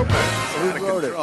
Who wrote it?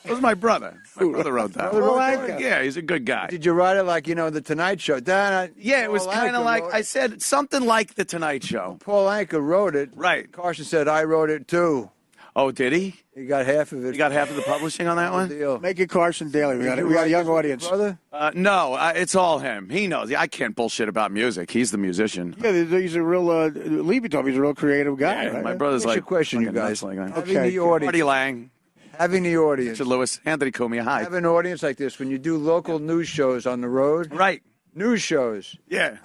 It was my brother. My brother wrote that. Yeah, he's a good guy. Did you write it like, the Tonight Show? Yeah, it was kind of like, I said something like the Tonight Show. Paul Anka wrote it. Right. Carson said, I wrote it too. Oh, did he? He got half of it. He got half of the publishing on that one? Deal. Make it Carson Daly. We got a young audience. Brother? No, it's all him. He knows. I can't bullshit about music. He's the musician. Yeah, he's a real, Levy told me he's a real creative guy. Yeah, right? my brother's What's like. your question, you guys? Like Having the audience. Artie Lang. Having the audience. Richard Lewis. Anthony Cumia. Hi. Have an audience like this when you do local news shows on the road. Right. News shows. Yeah.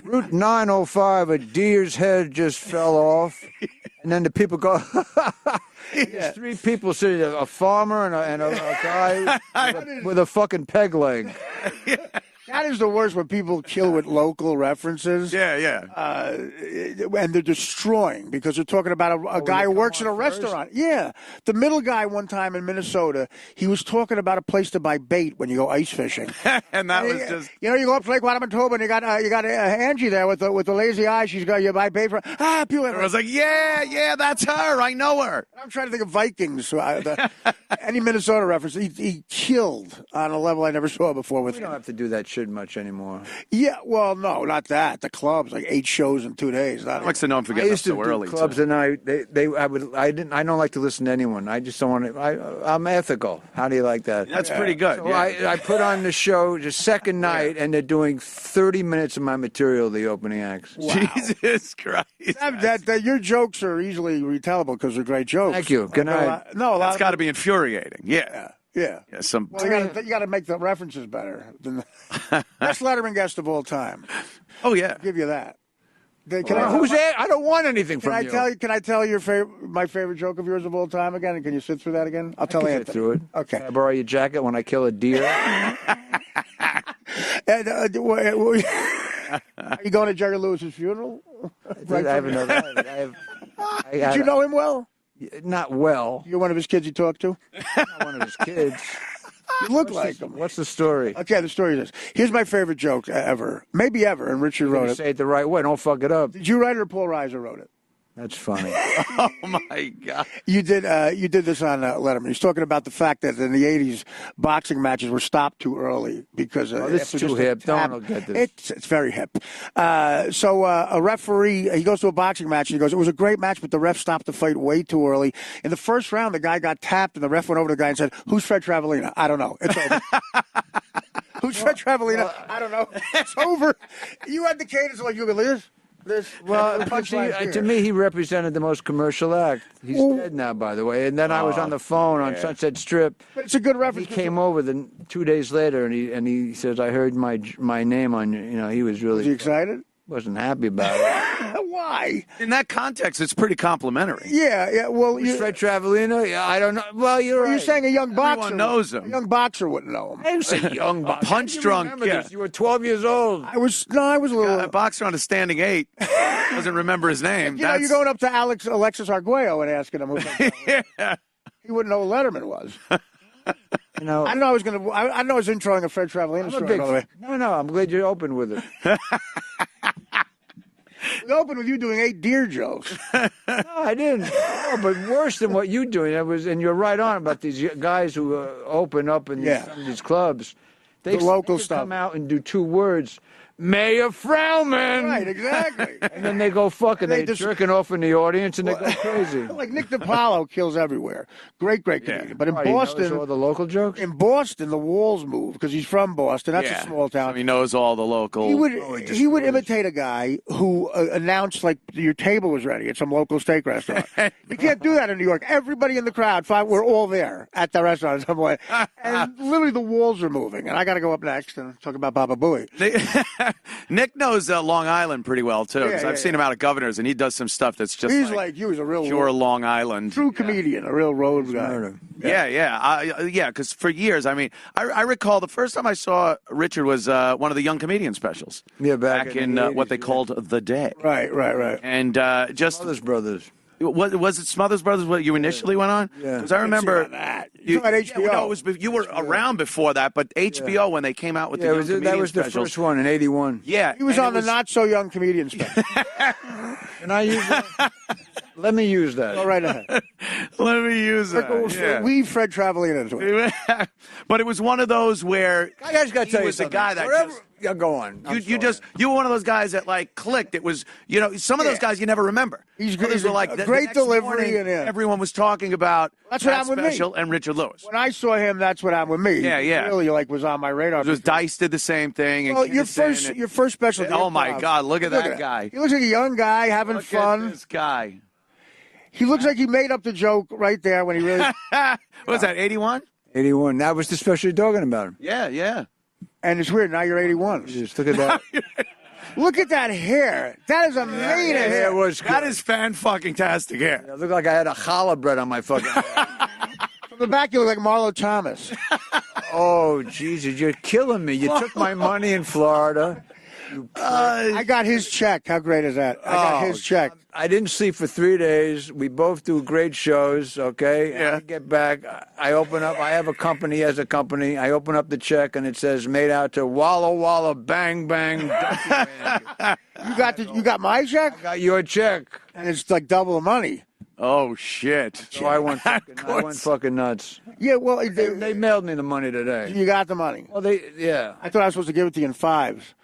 Route 905, a deer's head just fell off. And then the people go, There's three people sitting there, a farmer and a guy with a fucking peg leg. That is the worst when people kill with local references. Yeah. And they're destroying because they're talking about a guy who works in a restaurant. Yeah. The middle guy one time in Minnesota, he was talking about a place to buy bait when you go ice fishing. And that was just... You go up to Lake Guadamantoba and you got Angie there with the lazy eye. She's got you buy bait for... people... I was like, yeah, that's her. I know her. I'm trying to think of Vikings. Any Minnesota reference. He killed on a level I never saw before with We don't have to do that shit much anymore. Yeah, well, no, not that. The clubs, like 8 shows in 2 days. I like to know I'm forgetting I used to so do early. clubs, and I don't like to listen to anyone. I just don't want to. I'm ethical. How do you like that? That's pretty good. So yeah. I put on the show the second night, and they're doing 30 minutes of my material. The opening acts. Wow. Jesus Christ! That your jokes are easily retellable because they're great jokes. Thank you. Good night. That's got to be infuriating. Yeah. Yeah. Well, you got to make the references better. Best Letterman guest of all time. Oh yeah, I'll give you that. Who's that? I don't want anything from you. Can I tell my favorite joke of yours of all time again? And can you sit through that again? I'll tell Anthony. Sit through it. Okay. Can I borrow your jacket when I kill a deer? And, are you going to Jerry Lewis's funeral? I have another. Did you know him well? Not well. You're one of his kids he talked to? Not one of his kids. You look like him. What's the story? Okay, the story is this. Here's my favorite joke ever. Maybe ever, and Richard wrote it. Say it the right way. Don't fuck it up. Did you write it or Paul Reiser wrote it? That's funny. Oh, my God. You did this on Letterman. He's talking about the fact that in the 80s, boxing matches were stopped too early because... this is too hip. Don't get this. It's very hip. So a referee, he goes to a boxing match, and he goes, it was a great match, but the ref stopped the fight way too early. In the first round, the guy got tapped, and the ref went over to the guy and said, who's Fred Travalena? I don't know. It's over. Who's Fred Travalena? I don't know. It's over. You had the cadence like you could this. To me, he represented the most commercial act. He's dead now, by the way. And then I was on the phone on Sunset Strip. But it's a good reference. He came over 2 days later, and he says, "I heard my name on you." He was really. Was he excited? Wasn't happy about it. Why? In that context, it's pretty complimentary. Yeah. Well, Fred Travalena? Yeah, I don't know. Well, you're right. You're saying a young boxer. Everyone knows him. A young boxer wouldn't know him. I didn't say young boxer. Punch drunk. Yeah. You were 12 years old. I was a little. A boxer on a standing 8 doesn't remember his name. You're going up to Alexis Arguello and asking him who. Yeah. He wouldn't know who Letterman was. I know I was introing a Fred Travalena story, by the way. No, I'm glad you opened with it. We opened with you doing 8 deer jokes. No, I didn't. No, but worse than what you're doing. And you're right on about these guys who open up in some of these clubs. They local stuff. Come out and do 2 words. Mayor Frowman. Right, exactly. And then they go fucking, they're jerking off in the audience, and they go crazy. Like Nick DiPaolo kills everywhere. Great comedian. But in Boston, he knows all the local jokes. In Boston, the walls move because he's from Boston. That's a small town. So he knows all the local. He would imitate a guy who announced like your table was ready at some local steak restaurant. You can't do that in New York. Everybody in the crowd, we're all there at the restaurant in some way, and literally the walls are moving. And I got to go up next and talk about Baba Booey. Nick knows Long Island pretty well too, because I've seen him out at Governor's, and he does some stuff that's just he was a real pure Long Island, true comedian, a real road guy. Yeah. Because for years, I mean, I recall the first time I saw Richard was one of the Young Comedian specials. Yeah, back in the 80s, what they called The Day. Right. And just Smothers Brothers. Was it Smothers Brothers what you initially went on? Yeah. Because I remember that. You had HBO. Yeah, no, you were around before that, but HBO when they came out with the Young Comedian that was specials. the first one in '81. Yeah, he was on the Not So Young Comedian special. And I use Let me use that. Go right ahead. Let me use that. Yeah. Weave Fred Travelina into it. But it was one of those where I just got to tell you was the something. guy that Wherever, just. yeah, go on. You were one of those guys that like clicked. It was, some of those guys you never remember. He's Others were like a the great next delivery, morning, and everyone was talking about That's what Pat happened with me. Special and Richard Lewis. When I saw him, that's what happened with me. Yeah, yeah. He really was on my radar. It was Dice did the same thing. And Well, your Kinnison first special. Oh my God! Look at that guy. He looks like a young guy having Look fun. at this guy. He looks like he made up the joke right there when he really. What was that? 81? 81. That was the special you're talking about. Yeah, yeah. And it's weird. Now you're 81. Just look at that. Look at that hair. That is amazing hair. It was That is fan-fucking-tastic hair. It looked like I had a challah bread on my fucking head. From the back, you look like Marlo Thomas. Oh, Jesus, you're killing me. You took my money in Florida. I got his check. How great is that? I got his check. I didn't sleep for 3 days. We both do great shows, okay? Yeah. I get back. I open up. I have a company. He has a company. I open up the check, and it says, made out to Walla Walla Bang Bang. You got my check? I got your check. And it's like double the money. Oh, shit. So I went fucking nuts. Yeah, well, They mailed me the money today. you got the money. Well, yeah. I thought I was supposed to give it to you in fives.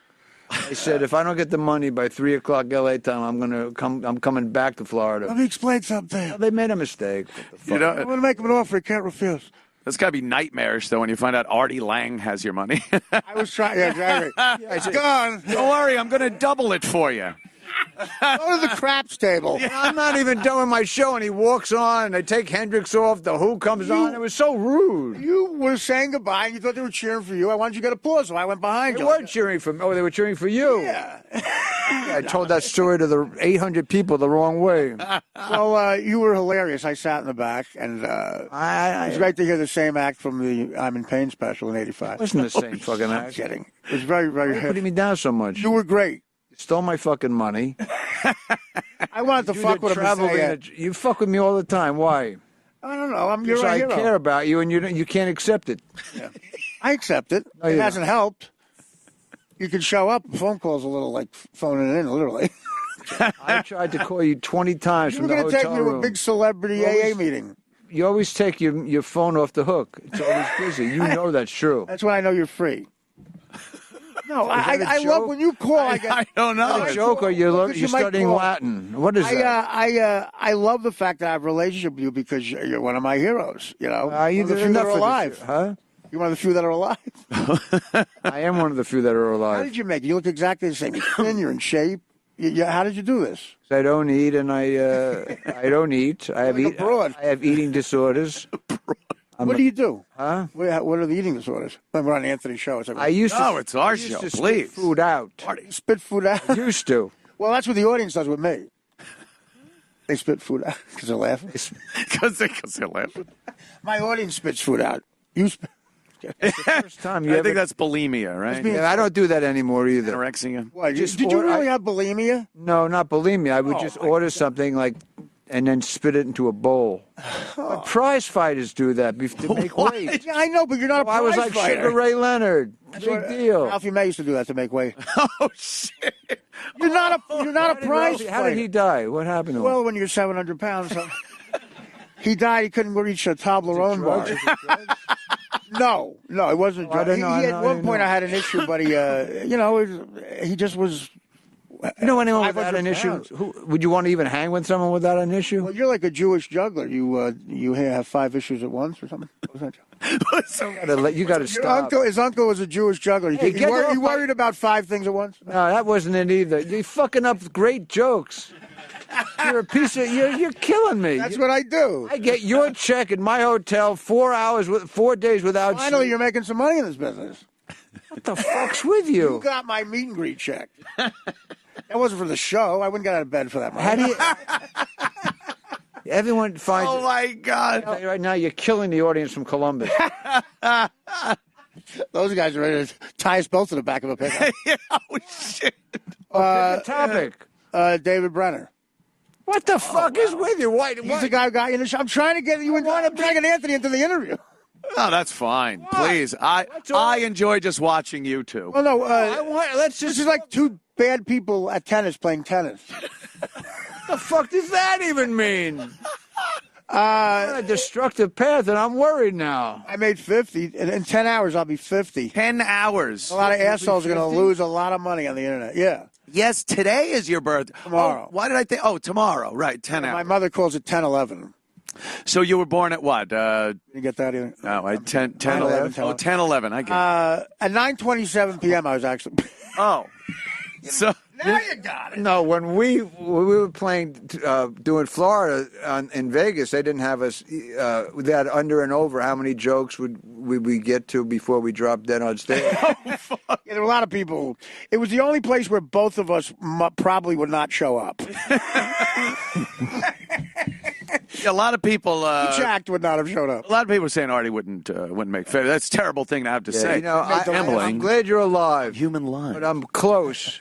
They said if I don't get the money by 3 o'clock LA time, I'm coming back to Florida. Let me explain something. They made a mistake. You I'm know, going to make him an offer he can't refuse. that's got to be nightmarish, though, when you find out Artie Lang has your money. I was trying. Yeah, exactly. It's gone. Don't worry, I'm going to double it for you. Go to the craps table. I'm not even done with my show, and he walks on, and they take Hendrix off, the Who comes on. It was so rude. You were saying goodbye, and you thought they were cheering for you. I wanted you to get applause, so I went behind They you. weren't cheering for me. Oh, they were cheering for you. Yeah. I told that story to the 800 people the wrong way. Well, you were hilarious. I sat in the back, and it was great to hear the same act from the I'm in Pain special in '85. Wasn't the same fucking I'm act. kidding. It was very, very Why are you putting me down so much? You were great. Stole my fucking money. I wanted to fuck with him. And say, You fuck with me all the time. Why? I don't know. You're Because a I hero. care about you, and you can't accept it. Yeah. I accept it. No, It you hasn't helped. You can show up. Phone call's a little like phoning it in, literally. I tried to call you 20 times You from were the going to take hotel me to a room. big celebrity You AA always- meeting. You always take your phone off the hook. It's always busy. You know that's true. That's when I know you're free. No, that a I love joke? when you call. I don't know. A joke, or you're you might studying call. Latin? What is that? I love the fact that I have a relationship with you because you're one of my heroes. You know, You one of the did few enough that are for alive. this, huh? You're one of the few that are alive. I am one of the few that are How alive. did you make it? You look exactly the same. You're thin. You're in shape. How did you do this? I don't eat, and I don't eat. I have Like a broad. I have eating disorders. What do you do? Huh? What are the eating disorders? When we're on Anthony's show, it's like, I used to. No, it's our I used show, to spit please. food out. spit food out. Used to. Well, that's what the audience does with me. They spit food out because they're laughing. Because they're laughing. My audience spits food out. You spit. First time you I ever. think that's bulimia, right? Yeah, I don't do that anymore either. Anorexia. What, Just did you order- really have bulimia? No, not bulimia. I would Oh, just my order something like, and then spit it into a bowl. But prize fighters do that to make weight. Yeah, I know, but you're not a Well, I was like fighter. Sugar Ray Leonard. That's Big what- deal. Ralphie May used to do that to make weight. Oh, shit. You're not a prize How did he fighter. die? What happened to him? Well, when you're 700 pounds, he died. He couldn't reach a Toblerone bar. No, it wasn't. I don't know. I At know, I one didn't point, know. I had an issue, but he just was. You know anyone without 500 an issue? pounds. Would you want to even hang with someone without an issue? Well, you're like a Jewish juggler. You have 5 issues at once or something. What was that? You got to stop. His uncle was a Jewish juggler. Hey, get off He my- worried about 5 things at once. No, that wasn't it either. You're fucking up great jokes. You're a piece of. You're killing me. That's what I do. I get your check at my hotel 4 days without. Finally, sleep. you're making some money in this business. What the fuck's with You you? got my meet and greet check. That wasn't for the show. I wouldn't get out of bed for that money. How do you? Everyone finds. Oh, my God. Right now, you're killing the audience from Columbus. Those guys are ready to tie us both to the back of a pickup. Oh, shit. The topic. David Brenner. What the fuck is with you? Why? He's the guy who got you in the show. I'm trying to get you. I'm trying to get Anthony into the interview. Oh, that's fine. Please. I enjoy just watching you two. Well, no. Let's This just. is like 2 bad people at tennis playing tennis. The fuck does that even mean? A destructive path, and I'm worried now. I made 50. In 10 hours, I'll be 50. 10 hours. A lot of assholes are going to lose a lot of money on the internet. Yeah. Yes, today is your birthday. Tomorrow. Oh, why did I think? Oh, tomorrow. Right, 10 hours. My mother calls it 10/11. So you were born at what? You get that either? No, 10, 11. Oh, 10, 11. I get it. At 9:27 p.m., I was actually. Oh. So Now you got it. No, when we were playing, doing Florida in Vegas, they didn't have us. They had under and over how many jokes would we get to before we dropped dead on stage. Yeah, there were a lot of people. It was the only place where both of us probably would not show up. a lot of people. Each act would not have showed up. A lot of people are saying Artie wouldn't make fair. That's a terrible thing to have to say. You know, I'm glad you're alive. Human life. But I'm close.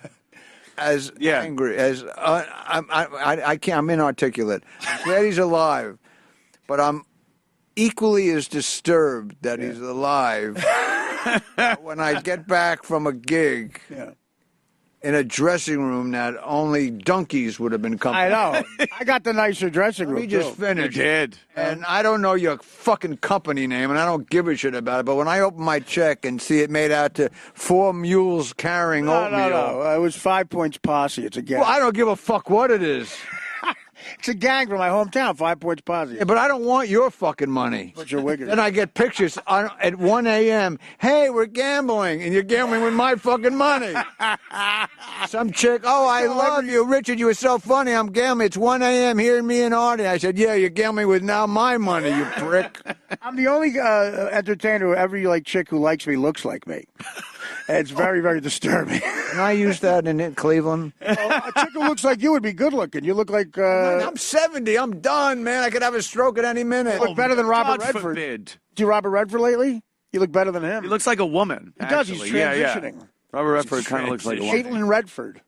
As angry as I can't. I'm inarticulate. I'm glad he's alive, but I'm equally as disturbed that he's alive when I get back from a gig in a dressing room that only donkeys would have been coming. I know. I got the nicer dressing room. We just finished. You did. And I don't know your fucking company name, and I don't give a shit about it. But when I open my check and see it made out to 4 mules carrying oatmeal. No. It was 5 Points Posse. It's a gang. Well, I don't give a fuck what it is. It's a gang from my hometown, 5 Points Posse. Yeah, but I don't want your fucking money. But you're wicked. Then I get pictures at 1 a.m. Hey, we're gambling, and you're gambling with my fucking money. Some chick, I love you, Richard. You were so funny. I'm gambling. It's 1 a.m. hearing me and Artie. I said, yeah, you're gambling with now my money, you prick. I'm the only entertainer who every chick who likes me looks like me. It's very, very disturbing. Can I use that in Cleveland? A chick who looks like you would be good looking. You look like... I'm 70. I'm done, man. I could have a stroke at any minute. You look better than Robert God Redford. forbid. Do you Robert Redford lately? You look better than him. He looks like a woman. He does. He's transitioning. Yeah. Robert Redford kind of looks like a woman. Caitlin Redford.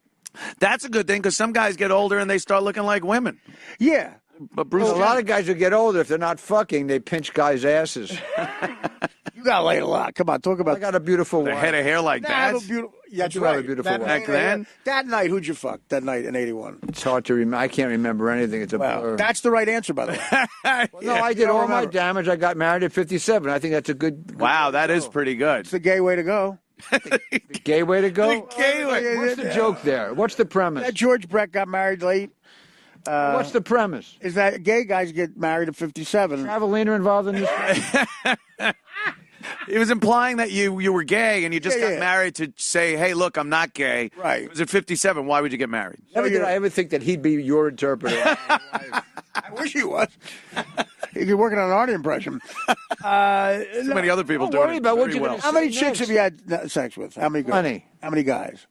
That's a good thing because some guys get older and they start looking like women. Yeah. But Bruce, A lot of guys who get older, if they're not fucking, they pinch guys' asses. You got laid a lot. Come on, talk about... I got a beautiful the wife. head of hair like that. That's You right. have a beautiful wife. Back then? That night, who'd you fuck? That night in 81. It's hard to remember. I can't remember anything. It's a blur. That's the right answer, by the way. Well, no, I did all my damage. I got married at 57. I think that's a good Wow, that is pretty good. It's the gay way to go. the gay way to go. The gay way. What's the joke there? What's the premise? That George Brett got married late. What's the premise? Is that gay guys get married at 57? Travelina involved in this? He was implying that you were gay and you just got married to say, hey, look, I'm not gay. Right. It was at 57. Why would you get married? Never did I ever think that he'd be your interpreter. I wish he was. He'd be working on an Artie impression. So many other people do it about what very you're well. gonna How many chicks have you had sex with? How many girls? Plenty. How many guys?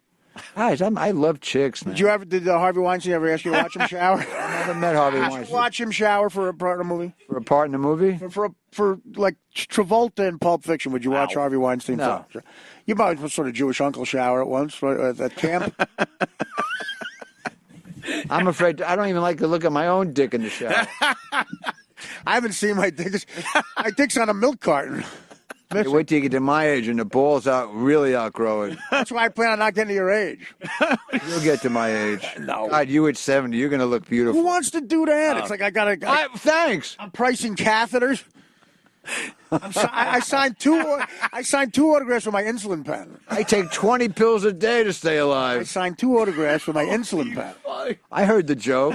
Guys, I love chicks, man. Did Harvey Weinstein ever ask you to watch him shower? I never met Harvey Weinstein. Watch him shower for a part of the movie? For a part in the movie? For like Travolta in Pulp Fiction, would you watch Harvey Weinstein? No. You might have sort of Jewish uncle shower at once at camp. I'm afraid I don't even like to look at my own dick in the shower. I haven't seen my dick. My dick's on a milk carton. Hey, wait till you get to my age and the balls really outgrow it. That's why I plan on not getting to your age. You'll get to my age. No. God, you at 70, you're going to look beautiful. Who wants to do that? It's like Thanks. I'm pricing catheters. I signed two autographs for my insulin pen. I take 20 pills a day to stay I alive. signed 2 autographs for my insulin pen. I heard the joke.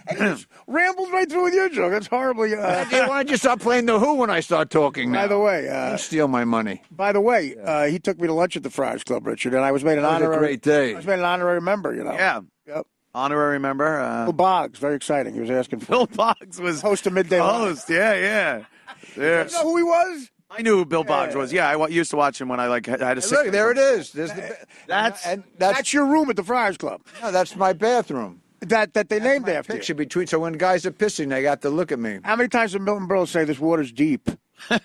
And you just rambled right through with your joke. That's horribly. Why don't you stop playing the Who when I start talking now? By the way, don't steal my money. he took me to lunch at the Friars Club, Richard, and I was made an That was a honorary. great day. I was made an honorary member. You know. Yeah. Yep. Honorary member. Bill Boggs, very exciting. He was asking for Bill Boggs was host of Midday Live. host. Yeah. You know who he was? I knew who Bill Boggs was. Yeah, I used to watch him when I had a sick. Look, there it is. That's your room at the Friars Club. No, that's my bathroom. That they named after you. Picture between. So when guys are pissing, they got to look at me. How many times did Milton Berle say this water's deep? Come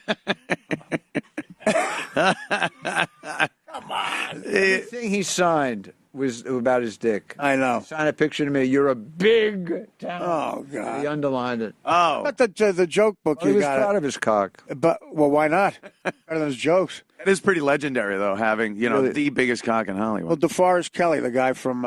on. The thing he signed was about his dick. I know. He signed a picture to me. You're a big talent. Oh God. He underlined it. Oh. But the joke book He you was got. proud of his cock. But why not? Better than his jokes. It is pretty legendary, though, having, Really? the biggest cock in Well, Hollywood. DeForest Kelly, the guy from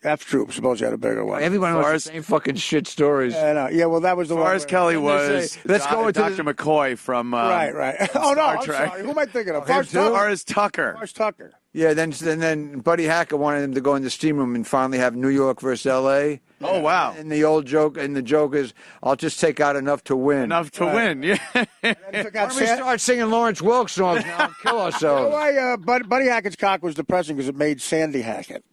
F Troop, supposedly had a bigger one. Everyone has Forrest- the same fucking shit stories. Yeah, I know. Yeah, well, that was the Forrest one. Kelly Then they was say, let's go into Dr. McCoy from Right. Oh, no, Star I'm Trek. sorry. Who am I thinking of? him Forrest too? Tucker. Forrest Tucker. Forrest Tucker. Yeah, then Buddy Hacker wanted him to go in the steam room and finally have New York versus L.A. Oh, wow. And the joke is, I'll just take out enough to win. Enough to win, yeah. And took out Why don't we Sam- start singing Lawrence Welk songs now and kill You know ourselves? why Buddy Hackett's cock was depressing? Because it made Sandy Hackett.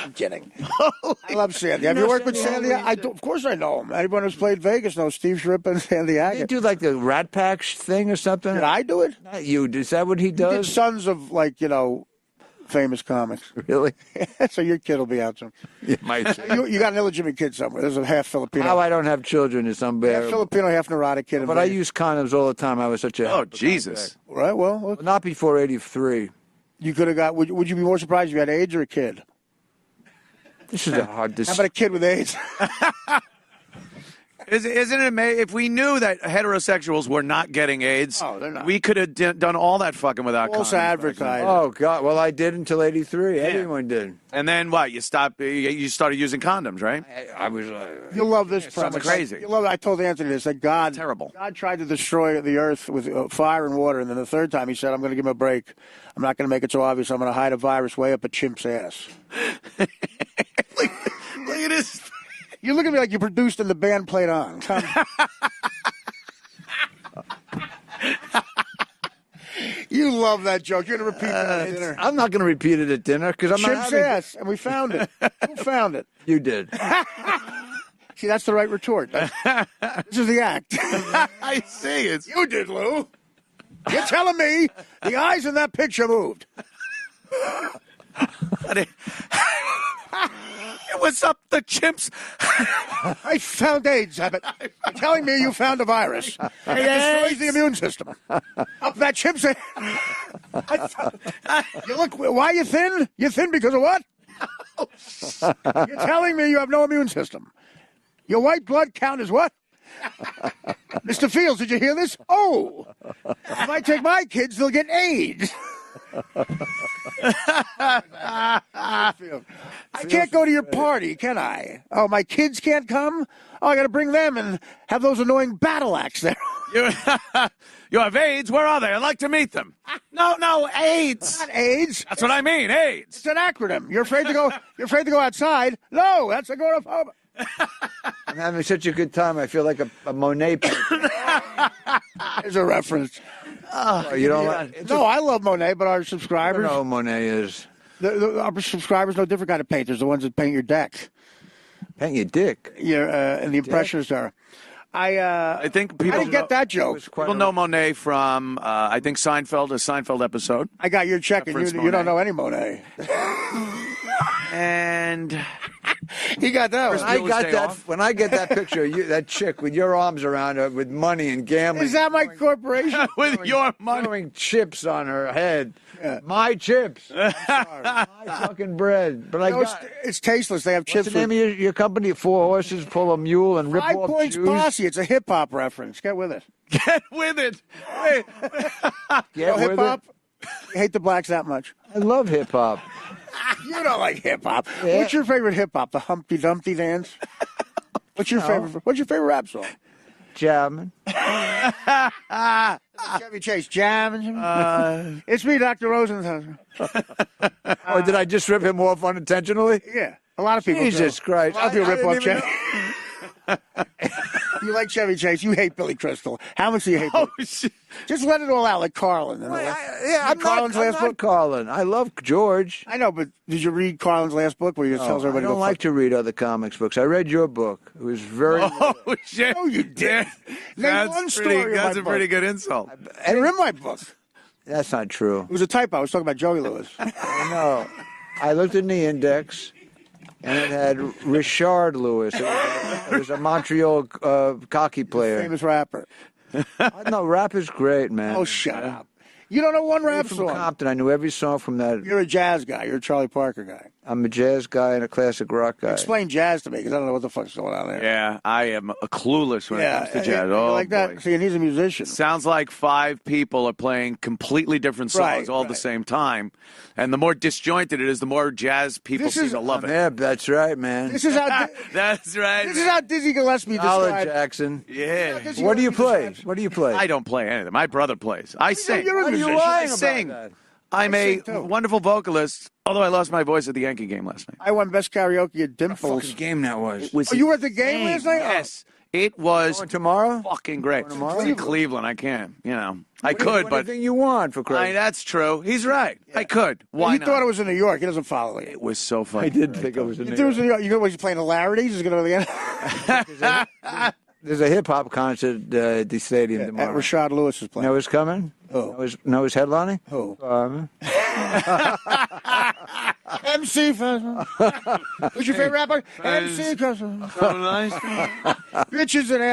I'm kidding. I love Sandy. Have you know worked with Sandy Sandy? Hackett? Of course I know him. Anyone who's played Vegas knows Steve Schripp and Sandy They Hackett. do like the Rat Pack thing or something? Did I do it? Not you. Is that what he He did does? sons of, famous comics. Really? So your kid will be out soon. You might say. You got an illegitimate kid somewhere. There's a half Filipino. How I don't have children is half unbearable. Filipino, half neurotic kid. in But I Vegas. use condoms all the time. I was such a... Oh, Jesus. Right, well, look, Not before 83. you could have got. Would you be more surprised if you had AIDS or a kid? This is a hard How decision. about a kid with AIDS? Isn't it amazing? If we knew that heterosexuals were not getting AIDS, Oh, they're not. we could have done all that fucking without False condoms. advertising. Oh, God. Well, I did until 83. Everyone did. And then what? You stopped. You started using condoms, right? I was... You'll love this sounds premise. crazy. You'll love it. I told Anthony this, that God, Terrible. God tried to destroy the earth with fire and water, and then the third time he said, I'm going to give him a break. I'm not going to make it so obvious. I'm going to hide a virus way up a chimp's ass. Look at this. You look at me like you produced and the band played on. Come- You love that joke. You're going to repeat that at dinner. I'm not going to repeat it at dinner because I'm not Chimp's having... ass, and we found it. Who found it? You did. See, that's the right retort. This is the act. I see. It's You did, Lou. You're telling me the eyes in that picture moved. what's up, the chimps? I found AIDS, Abbott. You're telling me you found a virus. It destroys the immune system. Up that chimp's ass. You look. Why are you thin? You're thin because of what? You're telling me you have no immune system. Your white blood count is what? Mr. Fields, did you hear this? Oh, if I take my kids, they'll get AIDS. I can't go to your party, can I? Oh, my kids can't come? Oh, I got to bring them and have those annoying battle acts there. You have AIDS? Where are they? I'd like to meet them. No, AIDS. Not AIDS. That's what I mean, AIDS. It's an acronym. You're afraid to go. You're afraid to go outside. No, that's agoraphobic. I'm having such a good time. I feel like a Monet painter. There's a reference. Oh, you don't like? No, I love Monet, but our I don't subscribers, know who Monet is. our subscribers know different kind of painters. The ones that paint your deck. Paint your dick. And the impressionists are. I think I people didn't get that joke. People know Monet from I think Seinfeld, a Seinfeld episode, I got your check, and Reference you don't Monet. know any Monet. and He got that one. I Bill's got Day that Off. when I get that picture. That chick with your arms around her, with money and gambling. Is that my corporation? with your money. throwing chips on her head? Yeah. My chips. My fucking bread. But I No, got. it's tasteless. They have What's chips the name of your company? 4 horses pull a mule and rip 5 off Points shoes. Posse. It's a hip hop reference. Get with it. Get with it. Wait. Get with Hip it. hop. You hate the blacks that much. I love hip hop. You don't like hip hop. Yeah. What's your favorite hip hop? The Humpty Dumpty dance. What's your favorite? What's your favorite rap song? Jamming. Chevy Chase jamming. It's me, Dr. Rosenthal. Oh, did I just rip him off unintentionally? Yeah, a lot of people. Jesus do. Christ. A lot of people I rip off didn't Chevy. You like Chevy Chase. You hate Billy Crystal. How much do you hate? Oh, Billy? shit. Just let it all out, like Carlin. I'm Carlin's not, I'm last not book. Carlin. I love George. I know, but did you read Carlin's last book where he tells I everybody don't to like to read other comics books. I read your book. It was very. Oh shit! No, you didn't. Name one story in That's my a pretty book. good insult. You're in my book. That's not true. It was a typo. I was talking about Joey Lewis. No, I looked in the index, and it had Richard Lewis. It was a Montreal hockey player. Famous rapper. No, rap is great, man. Oh, shut up. You don't know one rap From song. Compton, I knew every song from that. You're a jazz guy. You're a Charlie Parker guy. I'm a jazz guy and a classic rock guy. Explain jazz to me, because I don't know what the fuck's going on there. Yeah, I am clueless when it comes to jazz. You Oh, like that? boy. See, and he's a musician. Sounds like 5 people are playing completely different songs all at the same time. And the more disjointed it is, the more jazz people seem to love it. Yeah, that's right, man. This is how That's right. this is how Dizzy Gillespie Solid, described. Jackson. Yeah. What do you play? What do you play? I don't play anything. My brother plays. I sing. You're a What are you musician. lying I about sing. that? I'm I a sing, too. wonderful vocalist, although I lost my voice at the Yankee game last night. I won best karaoke at What Dimples. fucking game that was. Oh, you were at the game last night? Yes. It was Going tomorrow? fucking great. Going tomorrow? It's in Cleveland. I can't. I could, What do you but think you want for Christ? that's true. He's right. I could. Why He not? thought it was in New York. He doesn't follow it. It was so funny. I did think it was in You New thought it was York. in New York. You know what? He's playing Hilarities. He's going to the end. There's a hip hop concert at the stadium At tomorrow. Rashad Lewis is playing. Know who's coming? Who? Know who's headlining? Who? MC Festival. Who's your favorite rapper? MC Festival. So nice. Bitches and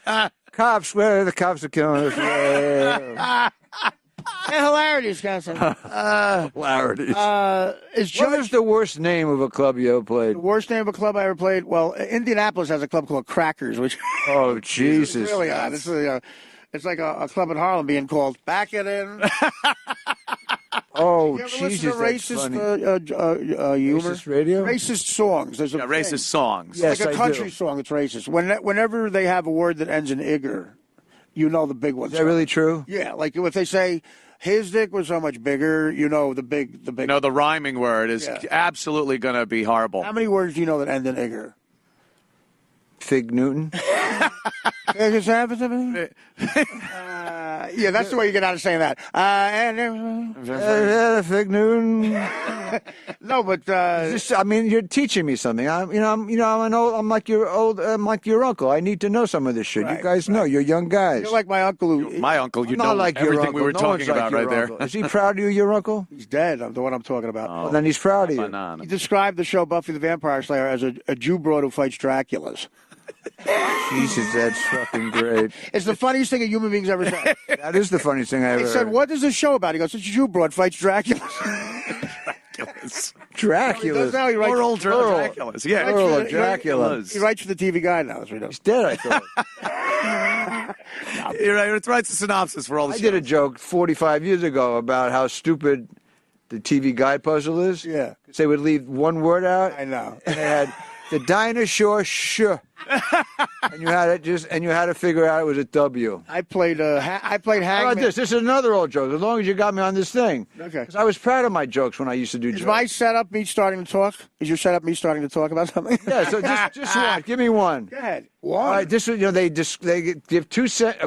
ass. Cops, where are the cops are killing us? And Hilarities, guys. Hilarities. Is What Judge is the worst name of a club you ever played? the worst name of a club I ever played? Well, Indianapolis has a club called Crackers, which Oh, is Jesus. really odd. It's like a club in Harlem being called Back It In. Oh, You ever listen Jesus, to that's racist funny. humor? Racist radio? Racist songs. There's a Yeah, thing. racist songs. Yes, like a I country do. song that's racist. Whenever they have a word that ends in igger, you know the big ones. Is that really true? Yeah, like if they say his dick was so much bigger, you know the big. The rhyming word is Yeah. absolutely going to be horrible. How many words do you know that end in igger? Fig Newton? Yeah, that's the way you get out of saying that. Fig Newton. No, but You're teaching me something. I'm like your uncle. I need to know some of this shit. Right, You guys know. You're young guys. you're like my uncle. Who My uncle, you Not know like your everything uncle. we were No talking one's like about your right there. uncle. Is he proud of you, your uncle? he's dead. I'm the one I'm talking about. Well, then he's proud of you. Banana. He described the show Buffy the Vampire Slayer as a Jew broad who fights Draculas. Jesus, that's fucking great. It's the funniest thing a human being's ever said. That is the funniest thing I ever He said, heard. "What is this show about?" He goes, "It's a Jew broad fights Draculas." Dracula. He does now. He writes, Poor old Earl. Draculas. Yeah. Earl for- of Dracula. he writes for the TV Guide now. That's what he does. He's dead, I thought. You're right. It writes a synopsis for all the I shows. did a joke 45 years ago about how stupid the TV Guide puzzle is. Yeah. They would leave one word out. I know. And it had the dinosaur and you had to figure out it was a W. I played How about Hangman. this? This is another old joke. As long as you got me on this thing. Okay. Because I was proud of my jokes when I used to do Is jokes. my setup me starting to talk? Is your setup me starting to talk about something? Yeah, so just one. Give me one. Go ahead. All right, this is, they give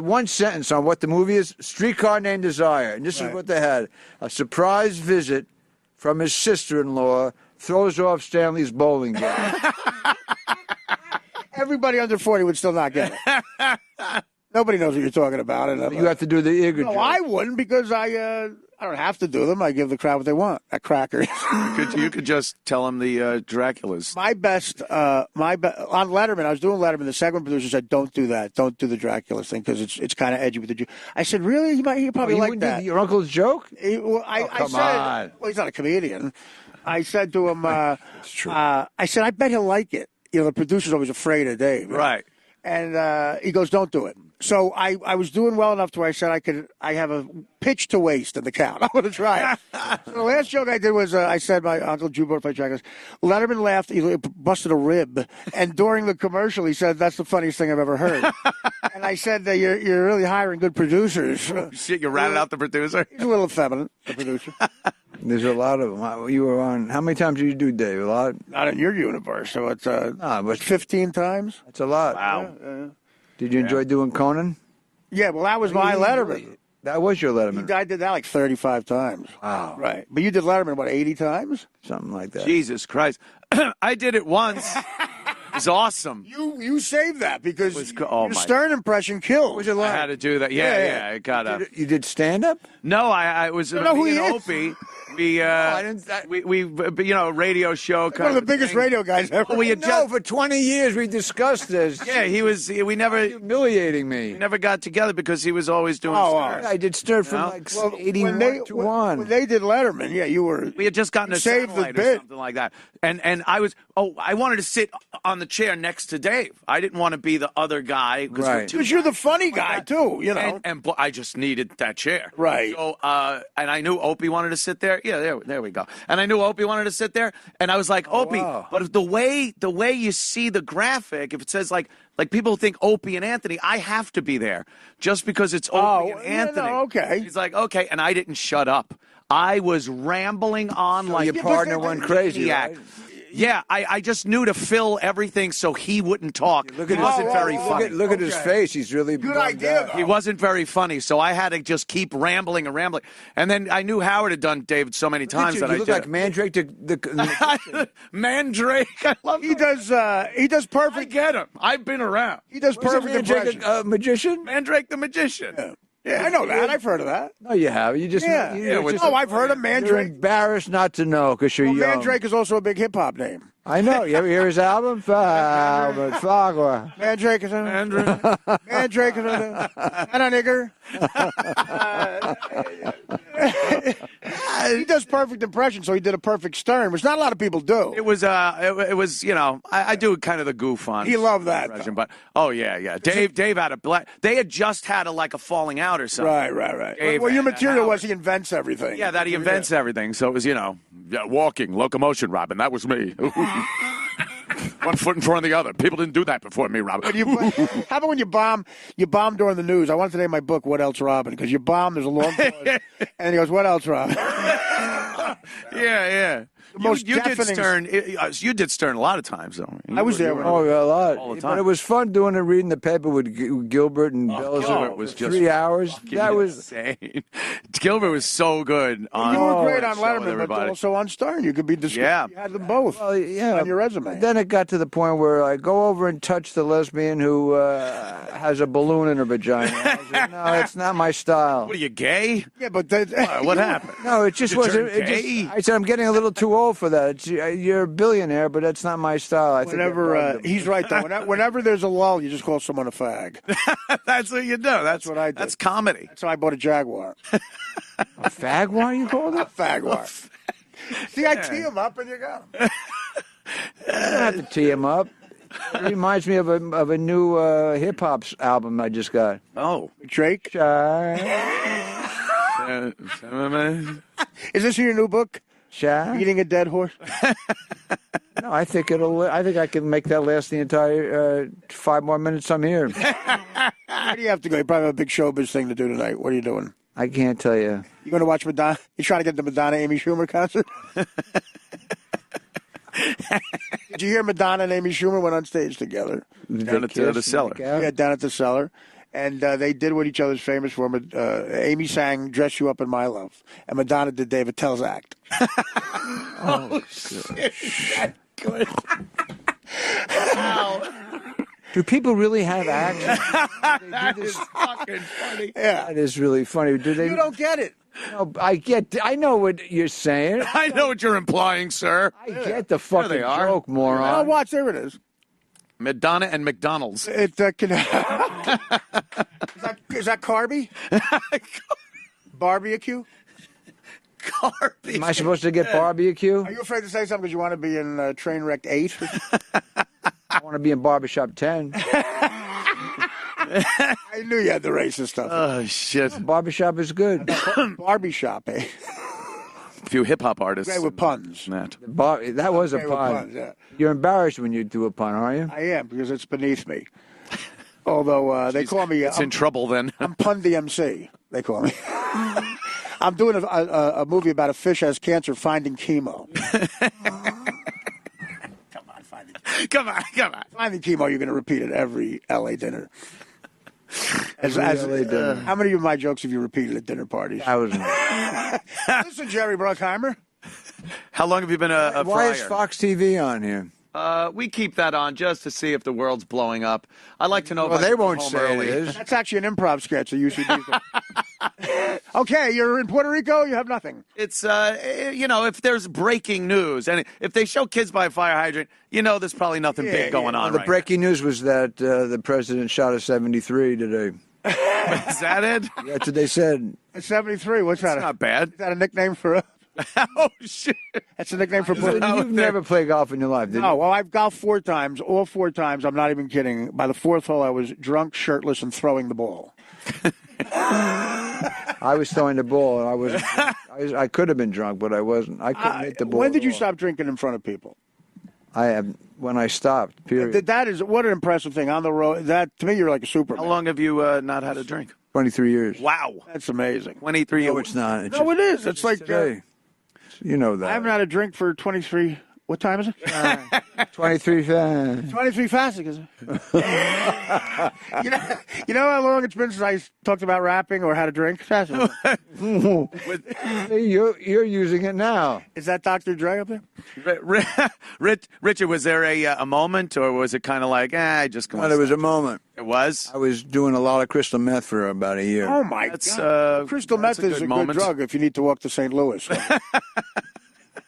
one sentence on what the movie is. Streetcar Named Desire, and this is what they had: a surprise visit from his sister-in-law throws off Stanley's bowling game. Everybody under 40 would still not get it. Nobody knows what you're talking about. And You have to do the Igor no, joke. I wouldn't because I don't have to do them. I give the crowd what they want at Crackers. You could just tell them the Draculas. on Letterman, I was doing Letterman. The second producer said, "Don't do that. Don't do the Dracula thing because it's kind of edgy with the Jew." I said, "Really? He probably You like wouldn't do that." your uncle's joke? I come said, on. "Well, he's not a comedian." I said to him, It's true. I said, "I bet he'll like it." The producer's always afraid of Dave, Right. And he goes, "Don't do it." So I was doing well enough to where I said I have a pitch to waste in the count. I'm going to try it. So the last joke I did was I said my uncle Jew brought Dracula. Letterman laughed. He busted a rib, and during the commercial he said, "That's the funniest thing I've ever heard." And I said, "You're really hiring good producers." Shit, you ratted out the producer? He's a little effeminate, the producer. There's a lot of them. You were on. How many times did you do, Dave? A lot. Not in your universe, so it's but 15 times. That's a lot. Wow. Did you enjoy doing Conan? Yeah, well, that was my Letterman. That was your Letterman. I did that like 35 times. Wow. Right. But you did Letterman, what, 80 times? Something like that. Jesus Christ. I did it once. It was awesome. You saved that because oh your my- Stern impression killed. Was it I like? had to do that. Yeah. I got to. You did stand up? No, I was know who me he and is? Opie. We, radio show. One of the biggest radio guys ever. We had for 20 years we discussed this. Yeah, we never humiliating me. We never got together because he was always doing. I did Stern from 81 to 1. When they did Letterman, you were. We had just gotten a satellite or something like that, and I was. I wanted to sit on the chair next to Dave. I didn't want to be the other guy because you're the funny guy too. And I just needed that chair. Right. So, and I knew Opie wanted to sit there. Yeah, there we go. And I knew Opie wanted to sit there, and I was like, Opie. Wow. But the way you see the graphic, if it says like people think Opie and Anthony, I have to be there just because it's Opie and Anthony. Okay. He's like, okay, and I didn't shut up. I was rambling on like your partner went crazy. Right? Yeah, I just knew to fill everything so he wouldn't talk. He wasn't very funny. Look at his face. He's really good idea. He wasn't very funny, so I had to just keep rambling. And then I knew Howard had done David so many times that I look like Mandrake. Mandrake. I love him. He does perfect. I get him. I've been around. He does perfect impression. Magician? Mandrake the magician. Yeah, I know that. I've heard of that. No, you have. You just I've heard of Mandrake. You're embarrassed not to know because you're young. Mandrake is also a big hip hop name. I know. You ever hear his album? Mandrake is a Mandrake is a nigger. He does perfect impression, so he did a perfect Stern, which not a lot of people do. It was I do kind of the goof on. He loved that, but yeah. Dave had they had just had a falling out or something. Right. Well, your material was he invents everything. Yeah, that he invents everything. So it was walking locomotion, Robin. That was me. One foot in front of the other. People didn't do that before me, Robin. How about when you bomb? You bomb during the news. I wanted to name my book "What Else, Robin?" because you bomb. There's a long pause, and he goes, "What else, Robin?" Yeah. You did Stern. You did Stern a lot of times, though. I was there. A lot. All the time. But it was fun doing it, reading the paper with Gilbert and Belzer. Gilbert was just 3 hours. That was insane. Gilbert was so good. You were great on Letterman, but also on Stern. You could be described. Yeah. You had them both on your resume. Then it got to the point where I go over and touch the lesbian who has a balloon in her vagina. I said, no, it's not my style. What are you, gay? Yeah, but what happened? No, it just wasn't. I said, I'm getting a little too old for that. You're a billionaire, but that's not my style. He's right though. Whenever there's a lull, you just call someone a fag. That's what you do. That's what I do. That's comedy. That's how I bought a Jaguar. A fagwar, you called it? A fagwar. See, I tee him up and you got him. You don't have to tee him up. It reminds me of a new hip hop album I just got. Oh, Drake. Is this your new book? Eating a dead horse? No, I think I can make that last the entire 5 more minutes I'm here. Where do you have to go? You probably have a big showbiz thing to do tonight. What are you doing? I can't tell you. You going to watch Madonna? You trying to get the Madonna Amy Schumer concert? Did you hear Madonna and Amy Schumer went on stage together? Down at the cellar. Yeah, down at the cellar. And they did what each other's famous for. Amy sang "Dress You Up in My Love," and Madonna did David Tell's act. Oh shit! That's good. Wow. Do people really have acts? That is fucking funny. Yeah, that is really funny. Do they? You don't get it. No, I know what you're saying. I know what you're implying, sir. I get the fucking joke, moron. I'll watch. There it is. Madonna and McDonald's. Is that Carby? Barbecue? Carby. Am I supposed to get barbecue? Are you afraid to say something because you want to be in Trainwreck 8? I want to be in Barbershop 10. I knew you had the racist stuff. Oh, shit. Barbershop is good. Barbershop, eh? A few hip-hop artists. Great with puns. That was a pun. Puns, yeah. You're embarrassed when you do a pun, are you? I am, because it's beneath me. Although they call me... It's in trouble, then. I'm Pun DMC, they call me. I'm doing a movie about a fish has cancer finding chemo. Come on. Finding chemo, you're going to repeat at every L.A. dinner. How many of my jokes have you repeated at dinner parties? Thousands. Listen, Jerry Bruckheimer. How long have you been a Why friar? is Fox TV on here? We keep that on just to see if the world's blowing up. I'd like to know. Well, if they I can won't go home say early. it is. That's actually an improv sketch that UCB. Okay, you're in Puerto Rico, you have nothing. It's, if there's breaking news, and if they show kids by a fire hydrant, there's probably nothing big going on The right breaking news was that the president shot a 73 today. now. Is that it? That's what they said. 73, what's that? That's not bad. Is that a nickname for Oh, shit. That's a nickname for You've never played golf in your life, did you? No, well, I've golfed 4 times. All 4 times, I'm not even kidding. By the 4th hole, I was drunk, shirtless, and throwing the ball. I was throwing the ball, and I could have been drunk, but I wasn't. I couldn't hit the ball. When did you at all. stop drinking in front of people? When I stopped, period. That is what an impressive thing on the road. That to me, you're like a superman. How long have you not had a drink? 23 years. Wow. That's amazing. 23 years. No, it's not. No, it is. It's like today. You know that. I haven't had a drink for 23. What time is it? 23 fans. 23 fasting, is it? you know how long it's been since I talked about rapping or had a drink? You're using it now. Is that Dr. Dre up there? Richard, was there a moment, or was it kind of like, I just Well, there was a moment. It was? I was doing a lot of crystal meth for about a year. Oh, my God. Crystal meth is a good drug if you need to walk to St. Louis.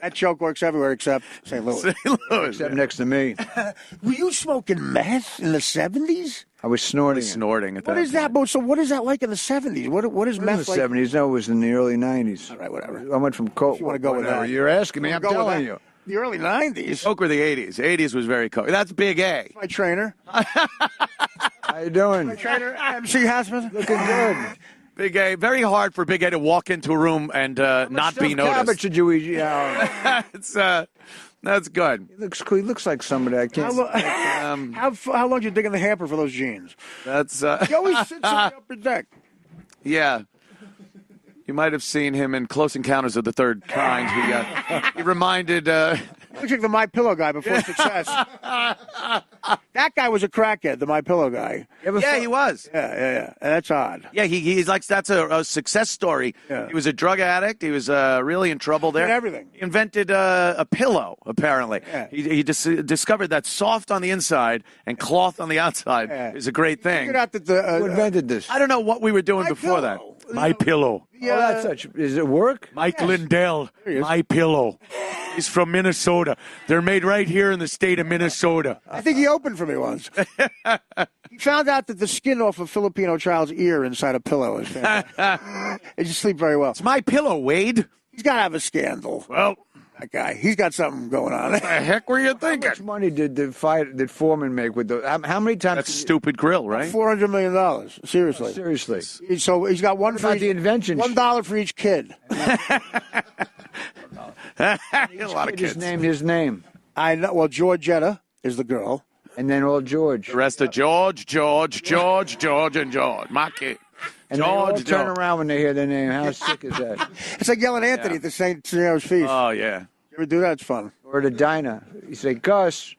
That joke works everywhere except St. Louis. St. Louis. Except next to me. Were you smoking meth in the 70s? I was snorting. Snorting at that. What is that? So what is that like in the 70s? What is In meth the like? 70s. No, it was in the early 90s. All right, whatever. I went from coke. If you want to go with Whatever. that. You're asking me. I'm Go with telling that. you. The early 90s. Coke were the 80s. 80s was very Coke. That's Big A. My trainer. How you doing? Trainer MC Hassman. Looking good. Big A. Very hard for Big A to walk into a room and not be Stuffed cabbage noticed. did you eat? Yeah. That's good. He looks cool. He looks like somebody I can't. How long did you dig in the hamper for those jeans? That's He always sits on the upper deck. yeah. You might have seen him in Close Encounters of the Third Kind. He reminded. Looks like the My Pillow guy before Success. That guy was a crackhead, the My Pillow guy. Yeah, he was. Yeah. That's odd. Yeah, he's like that's a success story. Yeah. He was a drug addict. He was really in trouble there. Did everything. He invented a pillow. Apparently, Yeah. he discovered that soft on the inside and cloth on the outside is a great thing. Figured out that the Who invented this? I don't know what we were doing My before that. Pillow. My pillow. Oh, that's such. Does it work? Mike Lindell. he is. My pillow. He's from Minnesota. They're made right here in the state of Minnesota. I think he opened for me once. He found out that the skin off a Filipino child's ear inside a pillow is fantastic. They just sleep very well. It's my pillow, Wade. He's got to have a scandal. Well, That guy. He's got something going on. what the heck were you How thinking? much money did Foreman make with the? How many times? That's stupid grill, right? $400 million. Seriously. Seriously. So he's got one What for about each, the invention? $1 for each kid. A lot of He just kids. named his name, I know. Well, Georgetta is the girl. and then all George. The rest of George, and George. My kid. And they all George, turn George. around when they hear their name. How sick is that? It's like yelling Anthony at the St. Cyril's feast. Oh, yeah. You ever do that? It's fun. Or the diner. You say Gus,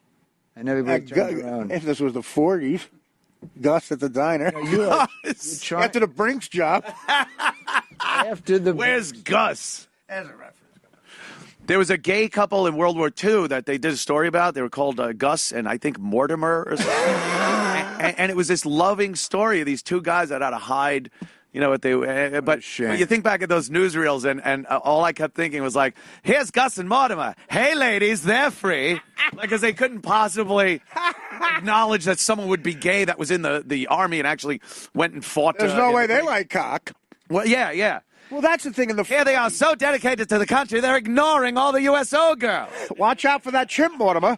and everybody turns around. If this was the 40s, Gus at the diner. You're trying, After the Brinks job. after the. Where's Gus? As a reference. There was a gay couple in World War II that they did a story about. They were called Gus and I think Mortimer or something. and it was this loving story of these two guys that had to hide, what they. But shame. you think back at those newsreels, and all I kept thinking was like, "Here's Gus and Mortimer. Hey, ladies, they're free." Because they couldn't possibly acknowledge that someone would be gay that was in the army and actually went and fought. There's no in way the- they like cock. Well, yeah. Well, that's the thing in the. Here they are, so dedicated to the country, they're ignoring all the USO girls. Watch out for that chimp, Mortimer.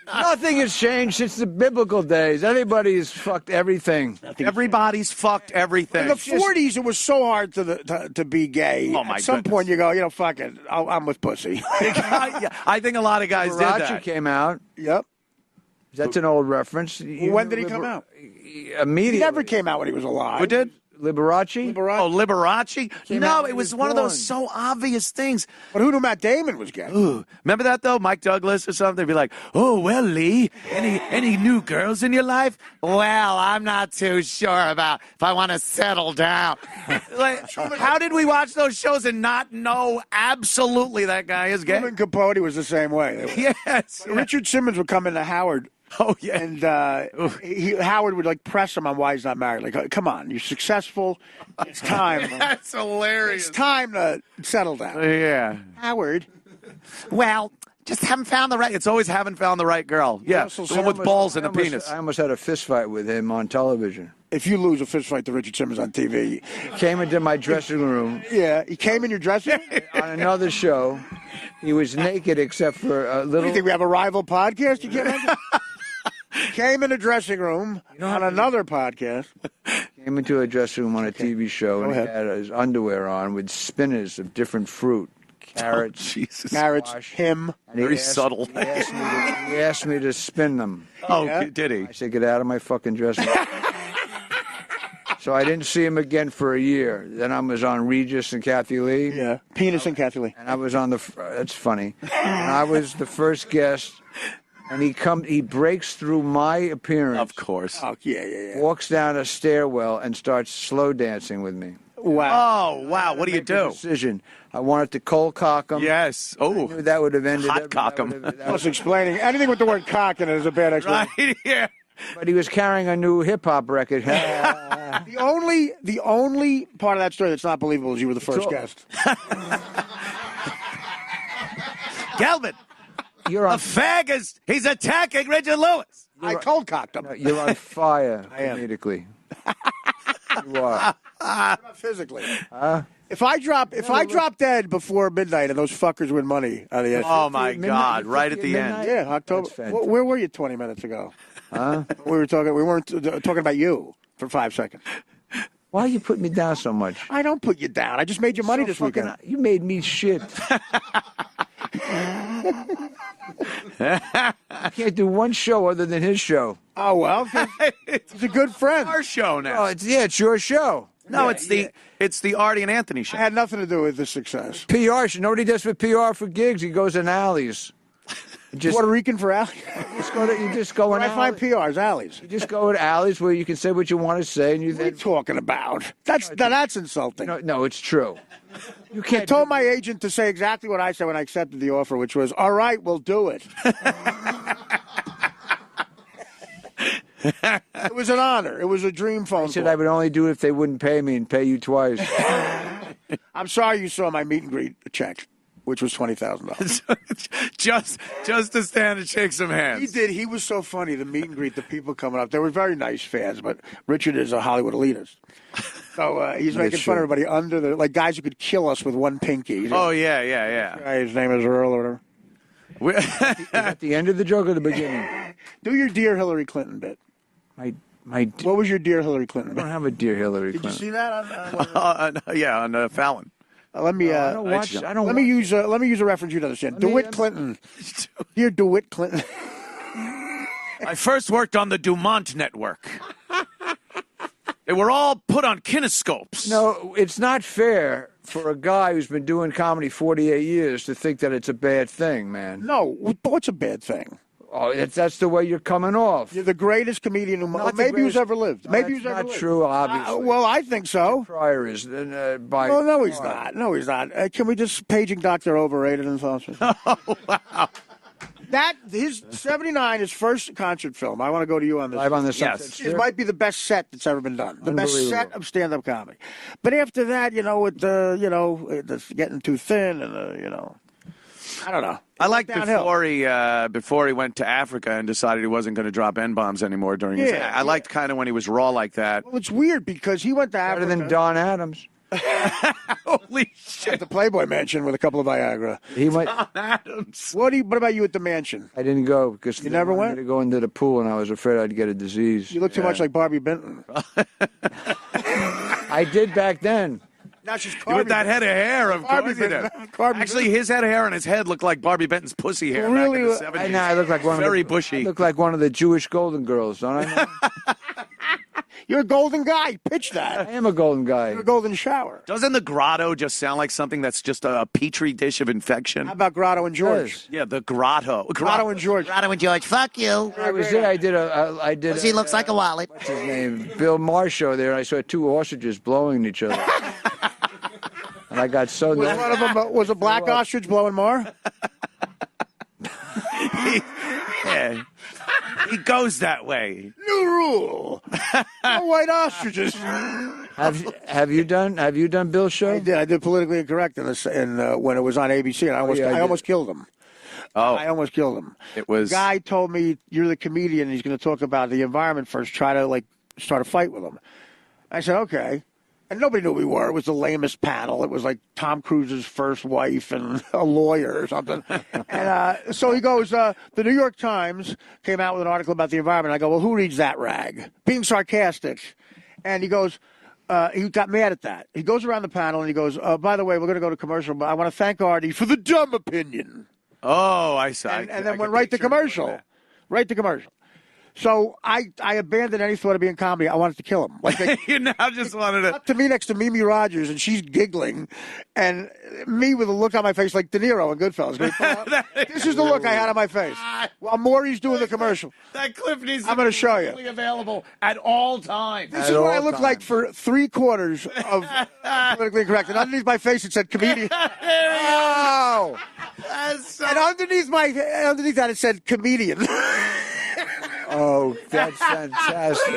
Nothing has changed since the biblical days. Everybody's fucked everything. Everybody's fucked everything. In the 40s, it was so hard to be gay. Oh, my At some goodness. point, you go, fuck it. I'm with pussy. I think a lot of guys did Liberace that. came out. Yep. That's an old reference. When did he come out? Immediately. He never came out when he was alive. Who did? Liberace? Oh, Liberace? Came No, out when it he was was one of those born. so obvious things. But who knew Matt Damon was gay? Ooh, remember that though? Mike Douglas or something? They'd be like, "Oh well, Lee, any new girls in your life?" Well, I'm not too sure about if I want to settle down. Like, how did we watch those shows and not know absolutely that guy is gay? Truman Capote was the same way. Yes. Richard Simmons would come into Howard Oh, yeah. And Howard would like press him on why he's not married. Like, come on, you're successful. It's time. That's hilarious. It's time to settle down. Yeah. Howard. Well, just haven't found the right. It's always haven't found the right girl. Yeah, Russell the one with balls and a penis. I almost had a fist fight with him on television. If you lose a fist fight to Richard Simmons on TV, He came into my dressing room yeah, he came in your dressing room. on another show. He was naked except for a What do little. you think we have a rival podcast? You can't. Came in the dressing room on another podcast. Came into a dressing room on a TV show, and he ahead. had his underwear on with spinners of different fruit, carrots. Jesus. Marriage, Squash. him. And he Very asked- subtle. He asked me to spin them. Oh, Yeah. did he? I said, "Get out of my fucking dressing room." So I didn't see him again for a year. Then I was on Regis and Kathy Lee. Yeah, penis and Kathy Lee. And I was on the. That's funny. And I was the first guest. And he breaks through my appearance. Of course. Oh yeah. Walks down a stairwell and starts slow dancing with me. Wow. Oh, wow. What do you Make a do? decision. I wanted to cold cock him. Yes. I knew Oh, that would have ended. Hot cock him. Plus explaining anything with the word cock in it is a bad explanation. right. Yeah. But he was carrying a new hip hop record. The only part of that story that's not believable is you were the first all- guest. Galvin, You're a on. fag is, he's attacking Richard Lewis. I cold cocked him. You're on fire am. comedically. You are. Not physically. If I drop dead before midnight and those fuckers win money out of the Oh, my Midnight- God. Right at the midnight? end. Yeah, October. That's fantastic. Where were you 20 minutes ago? Huh? We weren't talking about you for 5 seconds. Why you put me down so much? I don't put you down. I just made you money So this fucking- weekend. You made me shit. I can't do one show other than his show. Oh well, he's a good friend. Our show Oh, now. it's your show. No, it's the Artie and Anthony show. I had nothing to do with the success. PR. You know what he does for PR for gigs? He goes in alleys. Just, Puerto Rican for alleys. you just go in When I find alleys. PRs, alleys. You just go in alleys where you can say what you want to say, and you What are you then. talking about? That's insulting. No, it's true. You I can't. told my agent to say exactly what I said when I accepted the offer, which was, "All right, we'll do it." It was an honor. It was a dream phone I said call. I would only do it if they wouldn't pay me and pay you twice. I'm sorry you saw my meet and greet check, which was $20,000. just to stand and shake some hands. He did. He was so funny. The meet and greet, the people coming up. They were very nice fans, but Richard is a Hollywood elitist. So he's making fun of everybody under the, like guys who could kill us with one pinky. Oh, yeah. His name is Earl or whatever. At the end of the joke or the beginning? Do your Dear Hillary Clinton bit. What was your Dear Hillary Clinton I bit? don't have a dear Hillary Did you Clinton. see that? on Fallon. Let me. I don't watch. I don't. Let me use a reference you to understand. DeWitt Clinton. Dear DeWitt Clinton. I first worked on the Dumont Network. They were all put on kinescopes. No, it's not fair for a guy who's been doing comedy 48 years to think that it's a bad thing, man. No, what's a bad thing? Oh, that's the way you're coming off. You're the greatest comedian Not the maybe who's greatest- ever lived. No, Maybe that's who's ever not lived. true, obviously. Well, I think so. Pryor is by. Well, no, he's far. not. No, he's not. Can we just paging Dr. Overrated and Foster? Oh, wow. That his 79, his first concert film. I want to go to you on this. Live on the Yes. Sunset It Strip. might be the best set that's ever been done. The best Unbelievable. set of stand-up comedy. But after that, with it's getting too thin, and I don't know. I liked downhill. before he went to Africa and decided he wasn't going to drop N-bombs anymore during his. Yeah, I liked kind of when he was raw like that. Well, it's weird because he went to Better Africa than Don Adams. Holy shit, at the Playboy Mansion with a couple of Viagra. He went. Don Adams. What about you at the mansion? I didn't go because You never went? to go into the pool, and I was afraid I'd get a disease. You look too much like Barbie Benton. I did back then. Now she's With that head of hair, of Barbie course he did. Benton. Barbie Actually, his head of hair on his head looked like Barbie Benton's pussy hair Really? back in the 70s. I look like one Very of the, bushy. I look like one of the Jewish Golden Girls, don't I? You're a golden guy. Pitch that. I am a golden guy. You're a golden shower. Doesn't the grotto just sound like something that's just a petri dish of infection? How about Grotto and George? Yes. Yeah, the grotto. Grotto and George. Grotto and George, fuck you. I was there. I did. He looks like a wallet. What's his name? Bill Maher show there. I saw two ostriches blowing each other, and I got so. Was one of them was a black ostrich blowing more? Yeah. He goes that way. New rule. No white ostriches. Have you done Bill's show? I did Politically Incorrect when it was on ABC, and I almost killed him. Oh, I almost killed him. It was. The guy told me, "You're the comedian, and he's going to talk about the environment first. Try to start a fight with him." I said, "Okay." And nobody knew who we were. It was the lamest panel. It was like Tom Cruise's first wife and a lawyer or something. And so he goes, the New York Times came out with an article about the environment. I go, well, who reads that rag? Being sarcastic. And he goes, he got mad at that. He goes around the panel and he goes, by the way, we're going to go to commercial, but I want to thank Artie for the dumb opinion. Oh, I saw. And then went right to commercial. Right to commercial. So I abandoned any thought of being comedy. I wanted to kill him. You now just wanted to. Up to me next to Mimi Rogers, and she's giggling, and me with a look on my face like De Niro in Goodfellas. This is the look I had on my face while Maury's doing the commercial. That clip needs I'm going to show you. Available at all times. This is what I looked like for 3/4 of Politically Incorrect. And underneath my face, it said comedian. Oh! And underneath that, it said comedian. Oh, that's fantastic.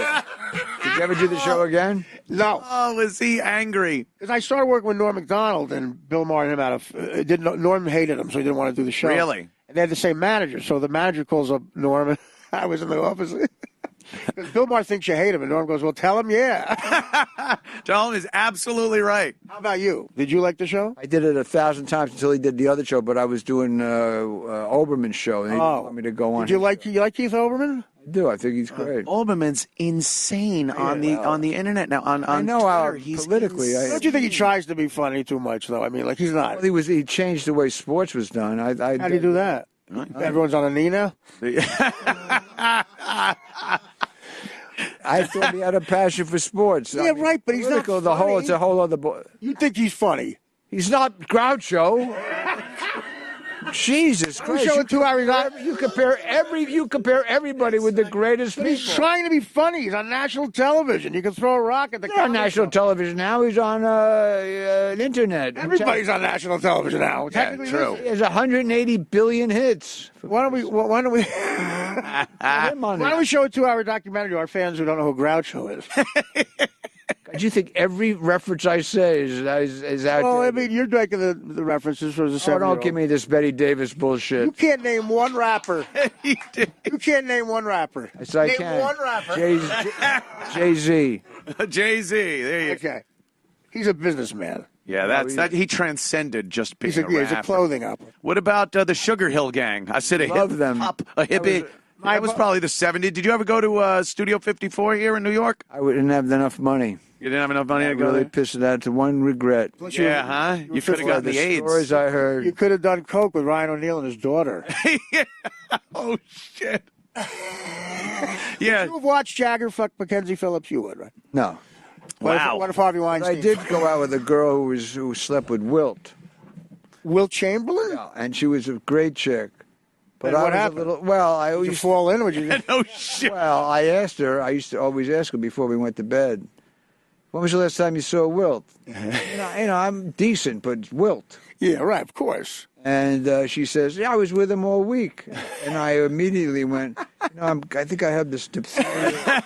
Did you ever do the show again? No. Oh, was he angry? Because I started working with Norm Macdonald, and Bill Maher and him Norm hated him, so he didn't want to do the show. Really? And they had the same manager, so the manager calls up Norm, and I was in the office. Because Bill Maher thinks you hate him, and Norm goes, well, tell him, yeah. Tell him is absolutely right. How about you? Did you like the show? I did it 1,000 times until he did the other show, but I was doing Oberman's show, and he didn't want me to go on. Did you like Keith Olbermann? I do. I think he's great. Olbermann's insane on the internet now. I know how Twitter, he's politically. Don't you think he tries to be funny too much, though? I mean, he's not. Well, he changed the way sports was done. How do you do that? Everyone's on a knee now? I thought he had a passion for sports. Yeah, right, but he's not funny. It's a whole other. You think he's funny? He's not Groucho. Jesus Christ! You compare everybody with the greatest people. He's trying to be funny. He's on national television. You can throw a rock at the. He's on national television now. He's on internet. Everybody's on national television now. Technically, true. He has 180 billion hits. Why don't we Why don't we show a 2-hour documentary to our fans who don't know who Groucho is? Do you think every reference I say is out there? Well, I mean, you're making the references for the 7-year-old. Don't give me this Betty Davis bullshit. You can't name one rapper. You can't name one rapper. Yes, I name can. One rapper. Jay-Z. Jay-Z. There you go. Okay. He's a businessman. Yeah, he transcended just being a rapper. He's a clothing up. What about the Sugar Hill Gang? I said Love them. A hippie. That was probably the 70s. Did you ever go to Studio 54 here in New York? I didn't have enough money. You didn't have enough money to go really there? pissed it out to one regret. Yeah, huh? You could have gotten the AIDS. Stories I heard. You could have done coke with Ryan O'Neal and his daughter. Yeah. Oh, shit. Yeah. If you have watched Jagger fuck Mackenzie Phillips, you would, right? No. Wow. What if Harvey Weinstein? I did go out with a girl who slept with Wilt. Wilt Chamberlain? Yeah, and she was a great chick. But what happened? I Did you fall in? Would you? No shit. Well, I asked her. I used to always ask her before we went to bed. When was the last time you saw Wilt? I'm decent, but Wilt. Yeah, right. Of course. And she says, "Yeah, I was with him all week." And I immediately went, I think I have this diphtheria.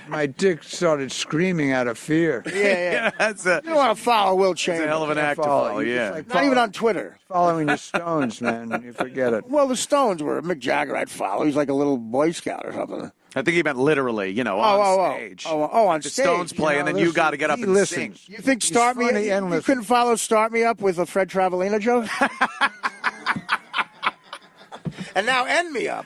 My dick started screaming out of fear. Yeah. You don't want to follow Wilt Chamberlain. It's a hell of an act to follow, yeah. Not even on Twitter. Following the Stones, man. You forget it. Well, the Stones were Mick Jagger I'd follow. He's like a little Boy Scout or something. I think he meant literally, on stage. On the stage. Stones play, and then you got to get up and sing. You think Start Me Up? You couldn't follow Start Me Up with a Fred Travalena joke? And now End Me Up.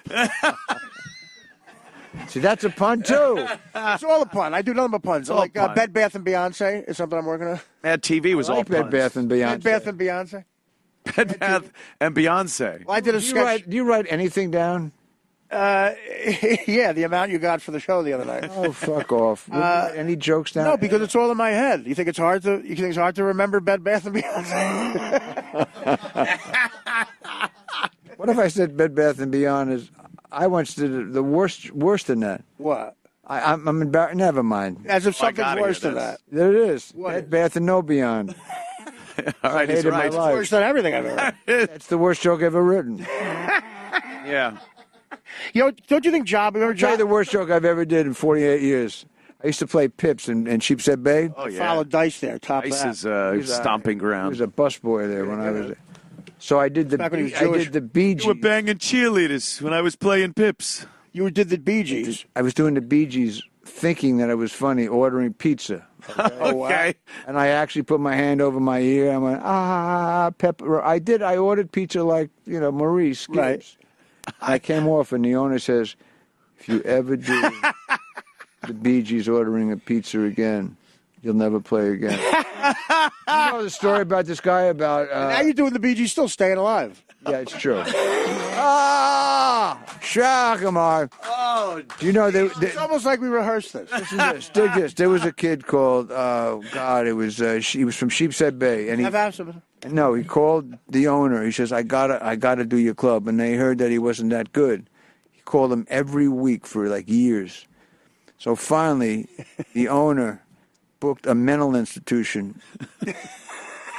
See, that's a pun, too. It's all a pun. I do nothing but puns. Like Bed Bath and Beyonce is something I'm working on. Mad TV was all Bed puns. Bath and Beyonce. Bed Bath and Beyonce. Bed Bath and Beyonce. Well, I did a sketch. Do you write anything down? Yeah, the amount you got for the show the other night. Oh, fuck off. Any jokes down? No, because it's all in my head. You think it's hard to remember Bed Bath and Beyonce? What if I said Bed Bath and Beyond is? I once did the worse than that. What? I'm embarrassed. Never mind. As if something's worse than that. There it is. What? Bed Bath and No Beyond. All right, he's right. It's worse than everything I've ever heard. That's the worst joke ever written. Yeah. You know, don't you think Job? I'll tell you the worst joke I've ever did in 48 years. I used to play pips in Sheepshead Bay. Oh, yeah. Follow Dice there. Top Dice that. is stomping He ground. was a busboy there when I was there. So I did the Back when he was I Jewish. did the Bee Gees. You were banging cheerleaders when I was playing pips. You did the Bee Gees. I was doing the Bee Gees, thinking that I was funny, ordering pizza. Okay. And I actually put my hand over my ear. I went, pepper. I ordered pizza like, Maurice Gibbs. Right. I came off, and the owner says, if you ever do the Bee Gees ordering a pizza again, you'll never play again. You know the story about this guy about... Now you're doing the Bee Gees still staying alive. Yeah, it's true. Shakamar. Oh, Do you know It's almost like we rehearsed this. Listen to this. Dig this. There was a kid called, he was from Sheepshead Bay, and he called the owner. He says, I gotta do your club, and they heard that he wasn't that good. He called him every week for like years. So finally, the owner booked a mental institution.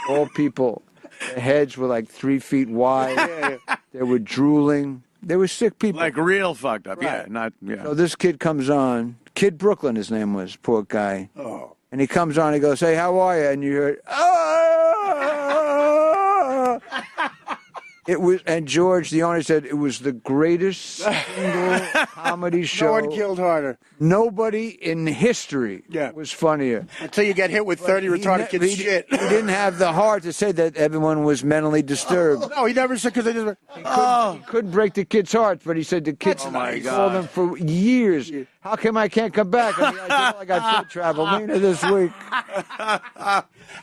All people, their heads were like 3 feet wide. They were drooling. They were sick people. like real fucked up. Right. Yeah. So this kid comes on. Kid Brooklyn, his name was, poor guy. Oh. And he comes on, he goes, hey, how are you? And you heard, ah! It was, and George, the owner, said it was the greatest single comedy show. No one killed harder. Nobody in history was funnier. Until you get hit with 30 retarded kids' shit. He didn't have the heart to say that everyone was mentally disturbed. No, he never said, because they just He couldn't break the kid's heart, but he said the kids called him for years. How come I can't come back? I got foot travel later this week.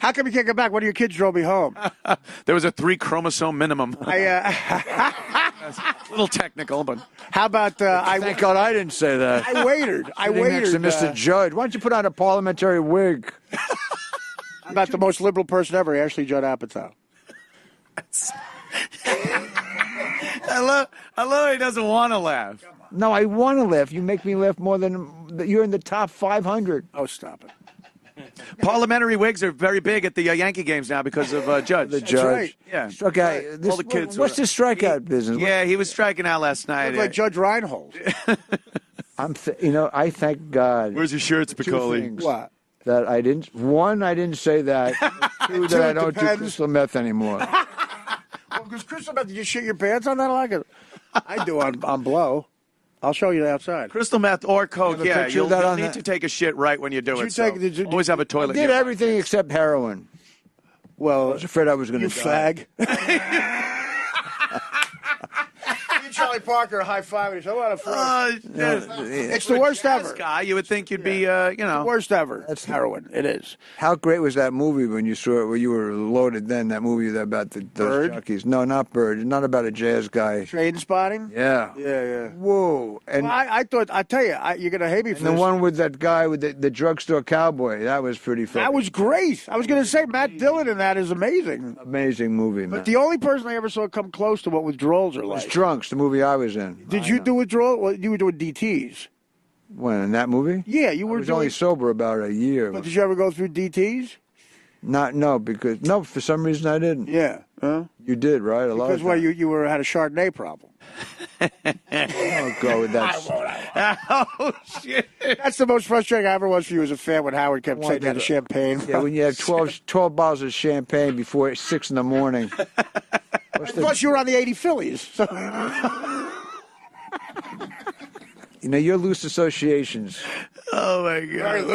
How come you can't come back? One of your kids drove me home. There was a 3 chromosome minimum. I A little technical, but how about Thank God I didn't say that. I waited. Sitting next to Mr. Judge. Why don't you put on a parliamentary wig? About the most liberal person ever, Ashley Judd Apatow. I love he doesn't want to laugh. No, I want to laugh. You make me laugh more than you're in the top 500. Oh, stop it. Parliamentary wigs are very big at the Yankee games now because of Judge. The judge. right. Yeah. Struck out. All the kids What's were- the strikeout business? Yeah, he was striking out last night. Looked like Judge Reinhold. I thank God. Where's your shirts, Two Piccoli? things. What? That I didn't. One, I didn't say that. Two, that I don't do depends. crystal meth anymore. Well, because Crystal, did you shit your pants on that? I like it. I do on blow. I'll show you outside. Crystal meth or coke, You have a yeah. picture You'll of that on need that? to take a shit right when you do Did it. you So take- did you- always have a I toilet. did nearby. everything except heroin. Well, I was afraid I was going you to die. fag. You, Charlie Parker, high five. He said, "What a fun." It's the worst ever. Guy, you would think you'd be, Worst ever. That's heroin. It is. How great was that movie when you saw it, when you were loaded then, that movie about those Bird? junkies? No, not Bird. Not about a jazz guy. Train spotting. Yeah. Yeah. Whoa. And, Well, I thought. I tell you, you're gonna hate me for and the this. one with that guy with the drugstore cowboy, that was pretty funny. That was great. I was gonna say Matt Dillon in that is amazing. amazing movie, man. But the only person I ever saw come close to what withdrawals are It was like. Drunks, the movie I was in. Did you do withdrawal? Well, you were doing DTs. When, in that movie? Yeah, you I were was doing. only sober about a year. But did you ever go through DTs? No, for some reason I didn't. Yeah. Huh? You did, right? A lot Because of well, times. you had a Chardonnay problem. Don't go with that. Oh, shit. That's the most frustrating I ever was for you as a fan when Howard kept saying that champagne. Yeah, when you have 12 bottles of champagne before 6 in the morning. Plus, you were on the 80 Phillies. So. Your loose associations. Oh, my God.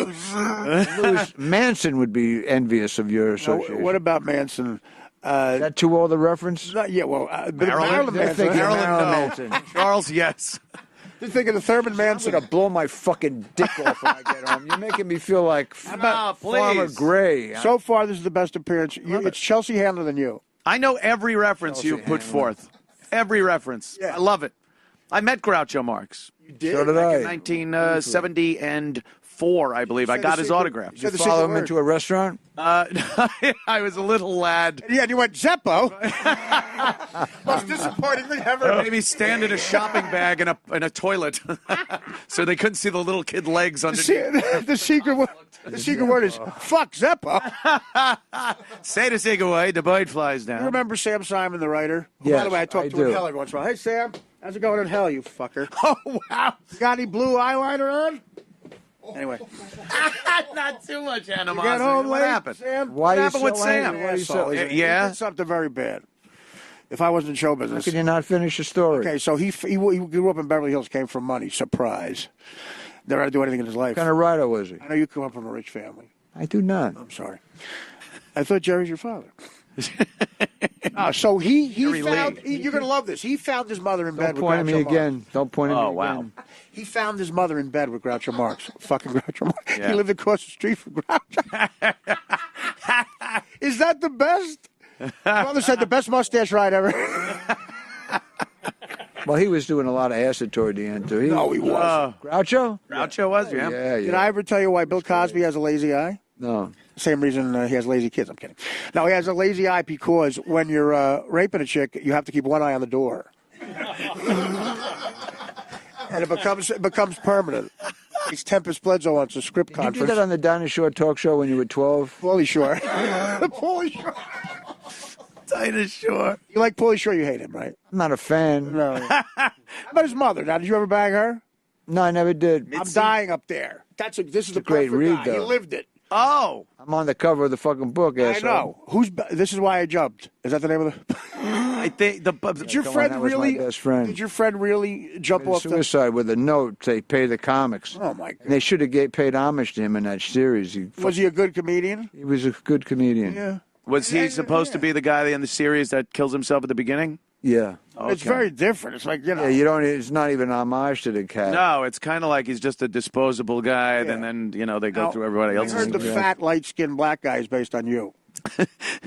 Louis Manson would be envious of your association. What about Manson? Is that too old a reference? Yeah, well, Marilyn Manson. thinking Marilyn, Marilyn no. Manson. Charles, yes. Just think of the Thurman I'm Manson. going to blow my fucking dick off when I get home. You're making me feel like No, Farmer please. Gray. So far, this is the best appearance. It's Chelsea Handler than you. I know every reference you put forth. Every reference. Yeah. I love it. I met Groucho Marx. So did I. 1974, I believe. I got his autograph. You said the Follow secret him word. into a restaurant? I was a little lad. Yeah, and you went Zeppo. Most disappointing thing ever. Maybe stand in a shopping bag in a toilet, so they couldn't see the little kid legs underneath. The secret word is fuck Zeppo. Say the secret word, the bird flies down. You remember Sam Simon, the writer? Yes, By the way, I talked I to him do. hell every once in a while. Hey, Sam. How's it going in hell, you fucker? Oh, wow. You got any blue eyeliner on? Anyway. Not too much animosity. You get home What late, happened? Sam? What you happened with so Sam? angry? Why you so- Asshole. He Yeah? did something very bad. If I wasn't in show How business. can you not finish the story? Okay, so he grew up in Beverly Hills, came from money. Surprise. Never had to do anything in his life. What kind of writer was he? I know you come up from a rich family. I do not. I'm sorry. I thought Jerry's your father. So he found. You're going to love this. He found his mother in bed Don't with point at me Groucho Marx. again. Don't point at me again. wow. He found his mother in bed with Groucho Marx. Fucking Groucho Marx. Yeah. He lived across the street from Groucho. Is that the best? Mother said the best mustache ride ever. Well, he was doing a lot of acid toward the end, too. No, he wasn't. Groucho? Groucho was, yeah. Yeah, Did I ever tell you why Bill Cosby has a lazy eye? No. Same reason he has lazy kids. I'm kidding. No, he has a lazy eye because when you're raping a chick, you have to keep one eye on the door. And it becomes permanent. He's Tempest Bledsoe on a script You conference. did that on the Dinah Shore talk show when you were 12? Paulie Shore. Paulie Shore. Dinah Shore. You like Paulie Shore, you hate him, right? I'm not a fan. No. How about his mother? Now, did you ever bag her? No, I never did. I'm dying up there. This is the a great perfect read, guy. He though. lived it. Oh. I'm on the cover of the fucking book, I asshole. know. This is why I jumped. Is that the name of the? I think Did your Come on, friend that was my really? best friend. Did your friend really jump off the? Suicide with a note, they pay the comics. Oh my And God! they should have paid homage to him in that series. Was he a good comedian? He was a good comedian. Yeah. Was he supposed to be the guy in the series that kills himself at the beginning? Yeah. It's very different. It's like, you know. Yeah, you don't. It's not even homage to the cat. No, it's kind of like he's just a disposable guy, and then, they go Now, through everybody I else's. heard the fat, light-skinned black guy is based on you.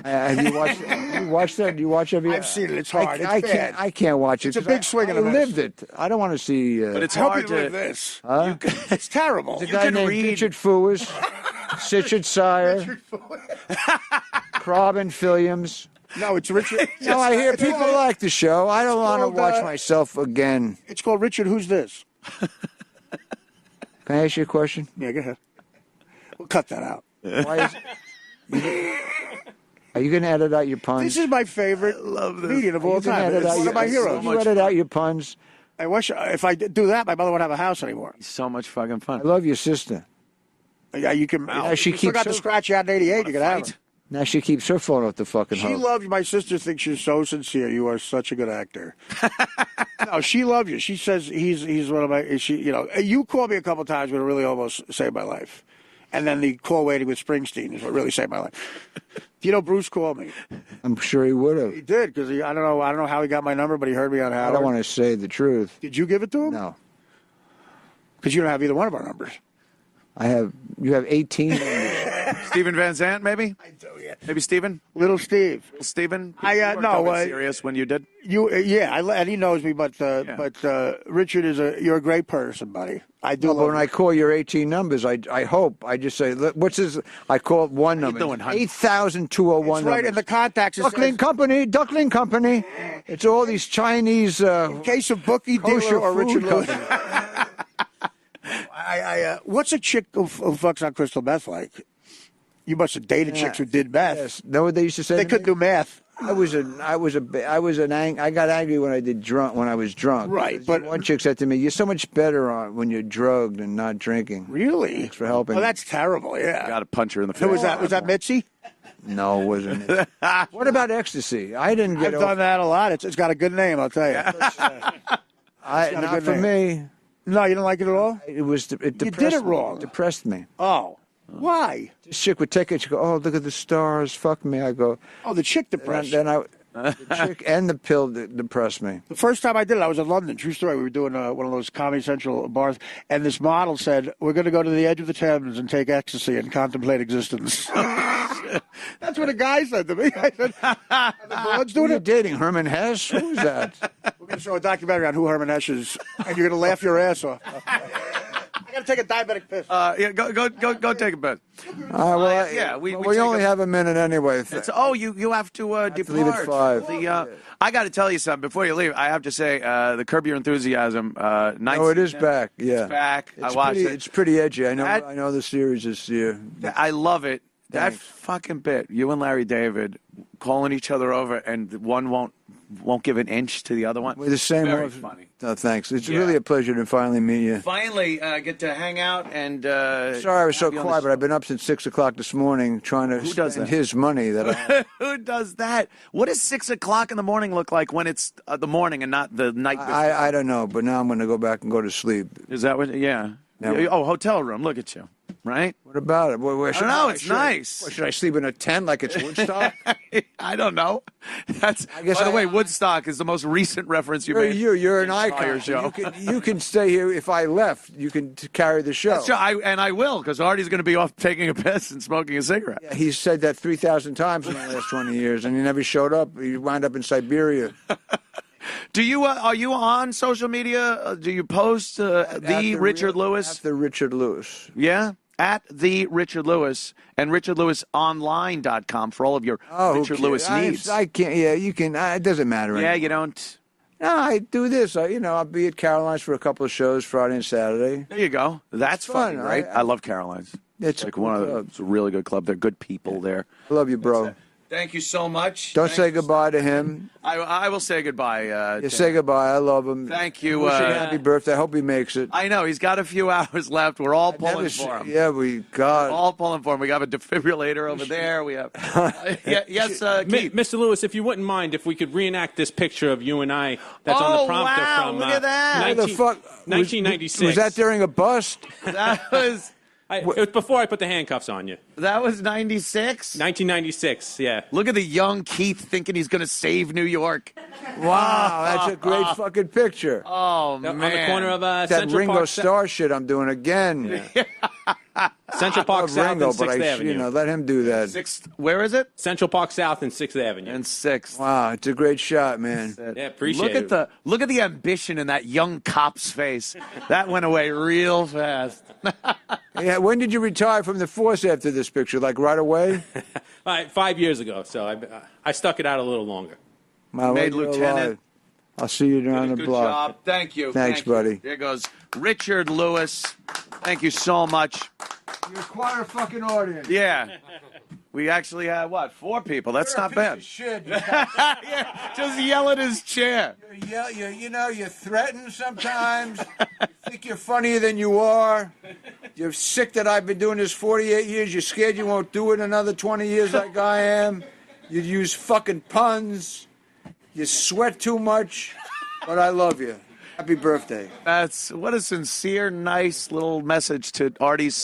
Have you watched? You watched that? You watch every? I've seen it. It's hard. I It's bad. can't watch it. It's a 'cause big swing and a I miss. lived it. I don't want to see. But it's I hope hard you to. live this. It's terrible. a guy can named read- Richard Fewers, Sichard Sire, Robin Williams. No, it's Richard. No, I hear people like the show. I don't want to called, watch myself again. It's called Richard. Who's this? Can I ask you a question? Yeah, go ahead. We'll cut that out. Why is, are you going to edit out your puns? This is my favorite comedian of all You can time. edit It's out one your- of my heroes. You edit out your puns. I wish if I did do that, my mother wouldn't have a house anymore. So much fucking I fun. love your sister. Yeah, you can. Yeah, she you still keeps got the her- scratch out in '88. You can have her. Now she keeps her phone off the fucking She hook. loves you. My sister thinks you're so sincere. You are such a good actor. No, she loves you. She says he's one of my. You called me a couple times, but it really almost saved my life. And then the call waiting with Springsteen is what really saved my life. Do you know Bruce called me? I'm sure he would He have. did because I don't know how he got my number, but he heard me on I Howard. don't want to say the truth. Did you give it to him? No. Because you don't have either one of our numbers. You have 18 numbers. Steven Van Zandt, maybe? I do, yeah. Maybe Steven? Little Steve. Steven? I, You weren't no, talking serious when you did? And he knows me, but Richard you're a great person, buddy. I do. No, love but when you. I call your 18 numbers, I hope I just say, what's his? I call one number. doing, hon? 8,201. It's right in the contacts. It Duckling says, Company. It's all these Chinese. in case of bookie kosher dealer or food Richard Lewis. company. What's a chick who fucks on crystal meth like? You must have dated chicks who did meth. Yes. Know what they used to say? They to couldn't me? do math. I got angry when I was drunk. Right, but- one chick said to me, "You're so much better when you're drugged and not drinking." Really? Thanks for helping. Oh, that's terrible. Yeah. Got to punch her in the face. Who was that? Was that Mitzi? No, it wasn't it? What about ecstasy? I didn't get I've done that a lot. It's got a good name, I'll tell you. not good for name. me. No, you don't like it at all? It depressed did it me. wrong. It depressed me. Oh. Why? This chick would take it. She'd go, "Oh, look at the stars. Fuck me." I go, Oh, the chick depressed. the chick and the pill depressed me. The first time I did it, I was in London. True story. We were doing one of those Comedy Central bars, and this model said, "We're going to go to the edge of the Thames and take ecstasy and contemplate existence." That's what a guy said to me. I said, "Are the broads Who doing are you it?" dating? Herman Hess? Who's that? We're going to show a documentary on who Herman Hesse is, and you're going to laugh your ass off. I got to take a diabetic piss. Yeah, go take a bet. We we take only a- have a minute anyway. You have to depart. leave at 5. I got to tell you something before you leave. I have to say, the Curb Your Enthusiasm. Oh, it is back. Yeah, It's back. I It's watched pretty, it. It's pretty edgy. I know. That- I know the series is. Yeah. I love it. That Thanks. fucking bit. You and Larry David calling each other over, and one won't won't give an inch to the other one. We're the same. Very funny. No, thanks. It's Yeah. really a pleasure to finally meet you. Finally, get to hang out and. Sorry I was so have you on the quiet, but I've been up since 6 o'clock this morning trying to Who does spend that? his money. That Who does that? What does 6 o'clock in the morning look like when it's the morning and not the night before? I don't know, but now I'm going to go back and go to sleep. Is that what? Yeah. Yeah. Oh, hotel room. Look at you. Right? What about it? Where I don't know. It's nice. Should I sleep in a tent like it's Woodstock? I don't know. That's. I guess by the I- way, Woodstock is the most recent reference you You're made. you're an in icon. your show. You can stay here. If I left, you can carry the show. That's true. I will, because Artie's going to be off taking a piss and smoking a cigarette. Yeah, he's said that 3,000 times in the last 20 years, and he never showed up. He wound up in Siberia. Do you? Are you on social media? Do you post the Richard Lewis? After Richard Lewis. Yeah. At the Richard Lewis and RichardLewisOnline.com for all of your Richard Lewis needs. I can't. Yeah, you can. It doesn't matter. Yeah, anymore. you don't. No, I do this. I'll be at Caroline's for a couple of shows Friday and Saturday. There you go. That's fun, funny, right? I love Caroline's. It's Like a one cool of the, club. it's a really good club. They're good people there. I love you, bro. Thank you so much. Don't Thank say you. goodbye to him. I will say goodbye. You say goodbye. I love him. Thank you. Wish him happy birthday. I hope he makes it. I know he's got a few hours left. We're all pulling for him. Yeah, we got. All pulling for him. We got a defibrillator over there. We have. Yes, Keith. Mr. Lewis, if you wouldn't mind, if we could reenact this picture of you and I that's on Oh, the prompter wow, from look at that. Where the fuck? 1996. Was that during a bust? That was It was before I put the handcuffs on you. 96. 1996, yeah. Look at the young Keith thinking he's going to save New York. Wow, that's a great fucking picture. Oh man! On the corner of That Central Ringo Park, Starr shit I'm doing again. Central I Park love South Ringo, and but 6th Avenue. let him do that. Sixth. Where is it? Central Park South and 6th Avenue. And 6th. Wow, it's a great shot, man. Yeah, appreciate it. Look at the ambition in that young cop's face. That went away real fast. Yeah, when did you retire from the force after this picture? Like right away? 5 years ago, so I stuck it out a little longer. My Made Lord, you're lieutenant. alive. I'll see you down the Good block. job. Thank you. Thanks, Thank you. buddy. There goes Richard Lewis. Thank you so much. You're quite a fucking audience. Yeah. We actually had, 4 people. That's not bad. Shit. Yeah, just yell at his chair. You threaten sometimes. You think you're funnier than you are. You're sick that I've been doing this 48 years. You're scared you won't do it another 20 years like I am. You use fucking puns. You sweat too much. But I love you. Happy birthday. What a sincere, nice little message to Artie's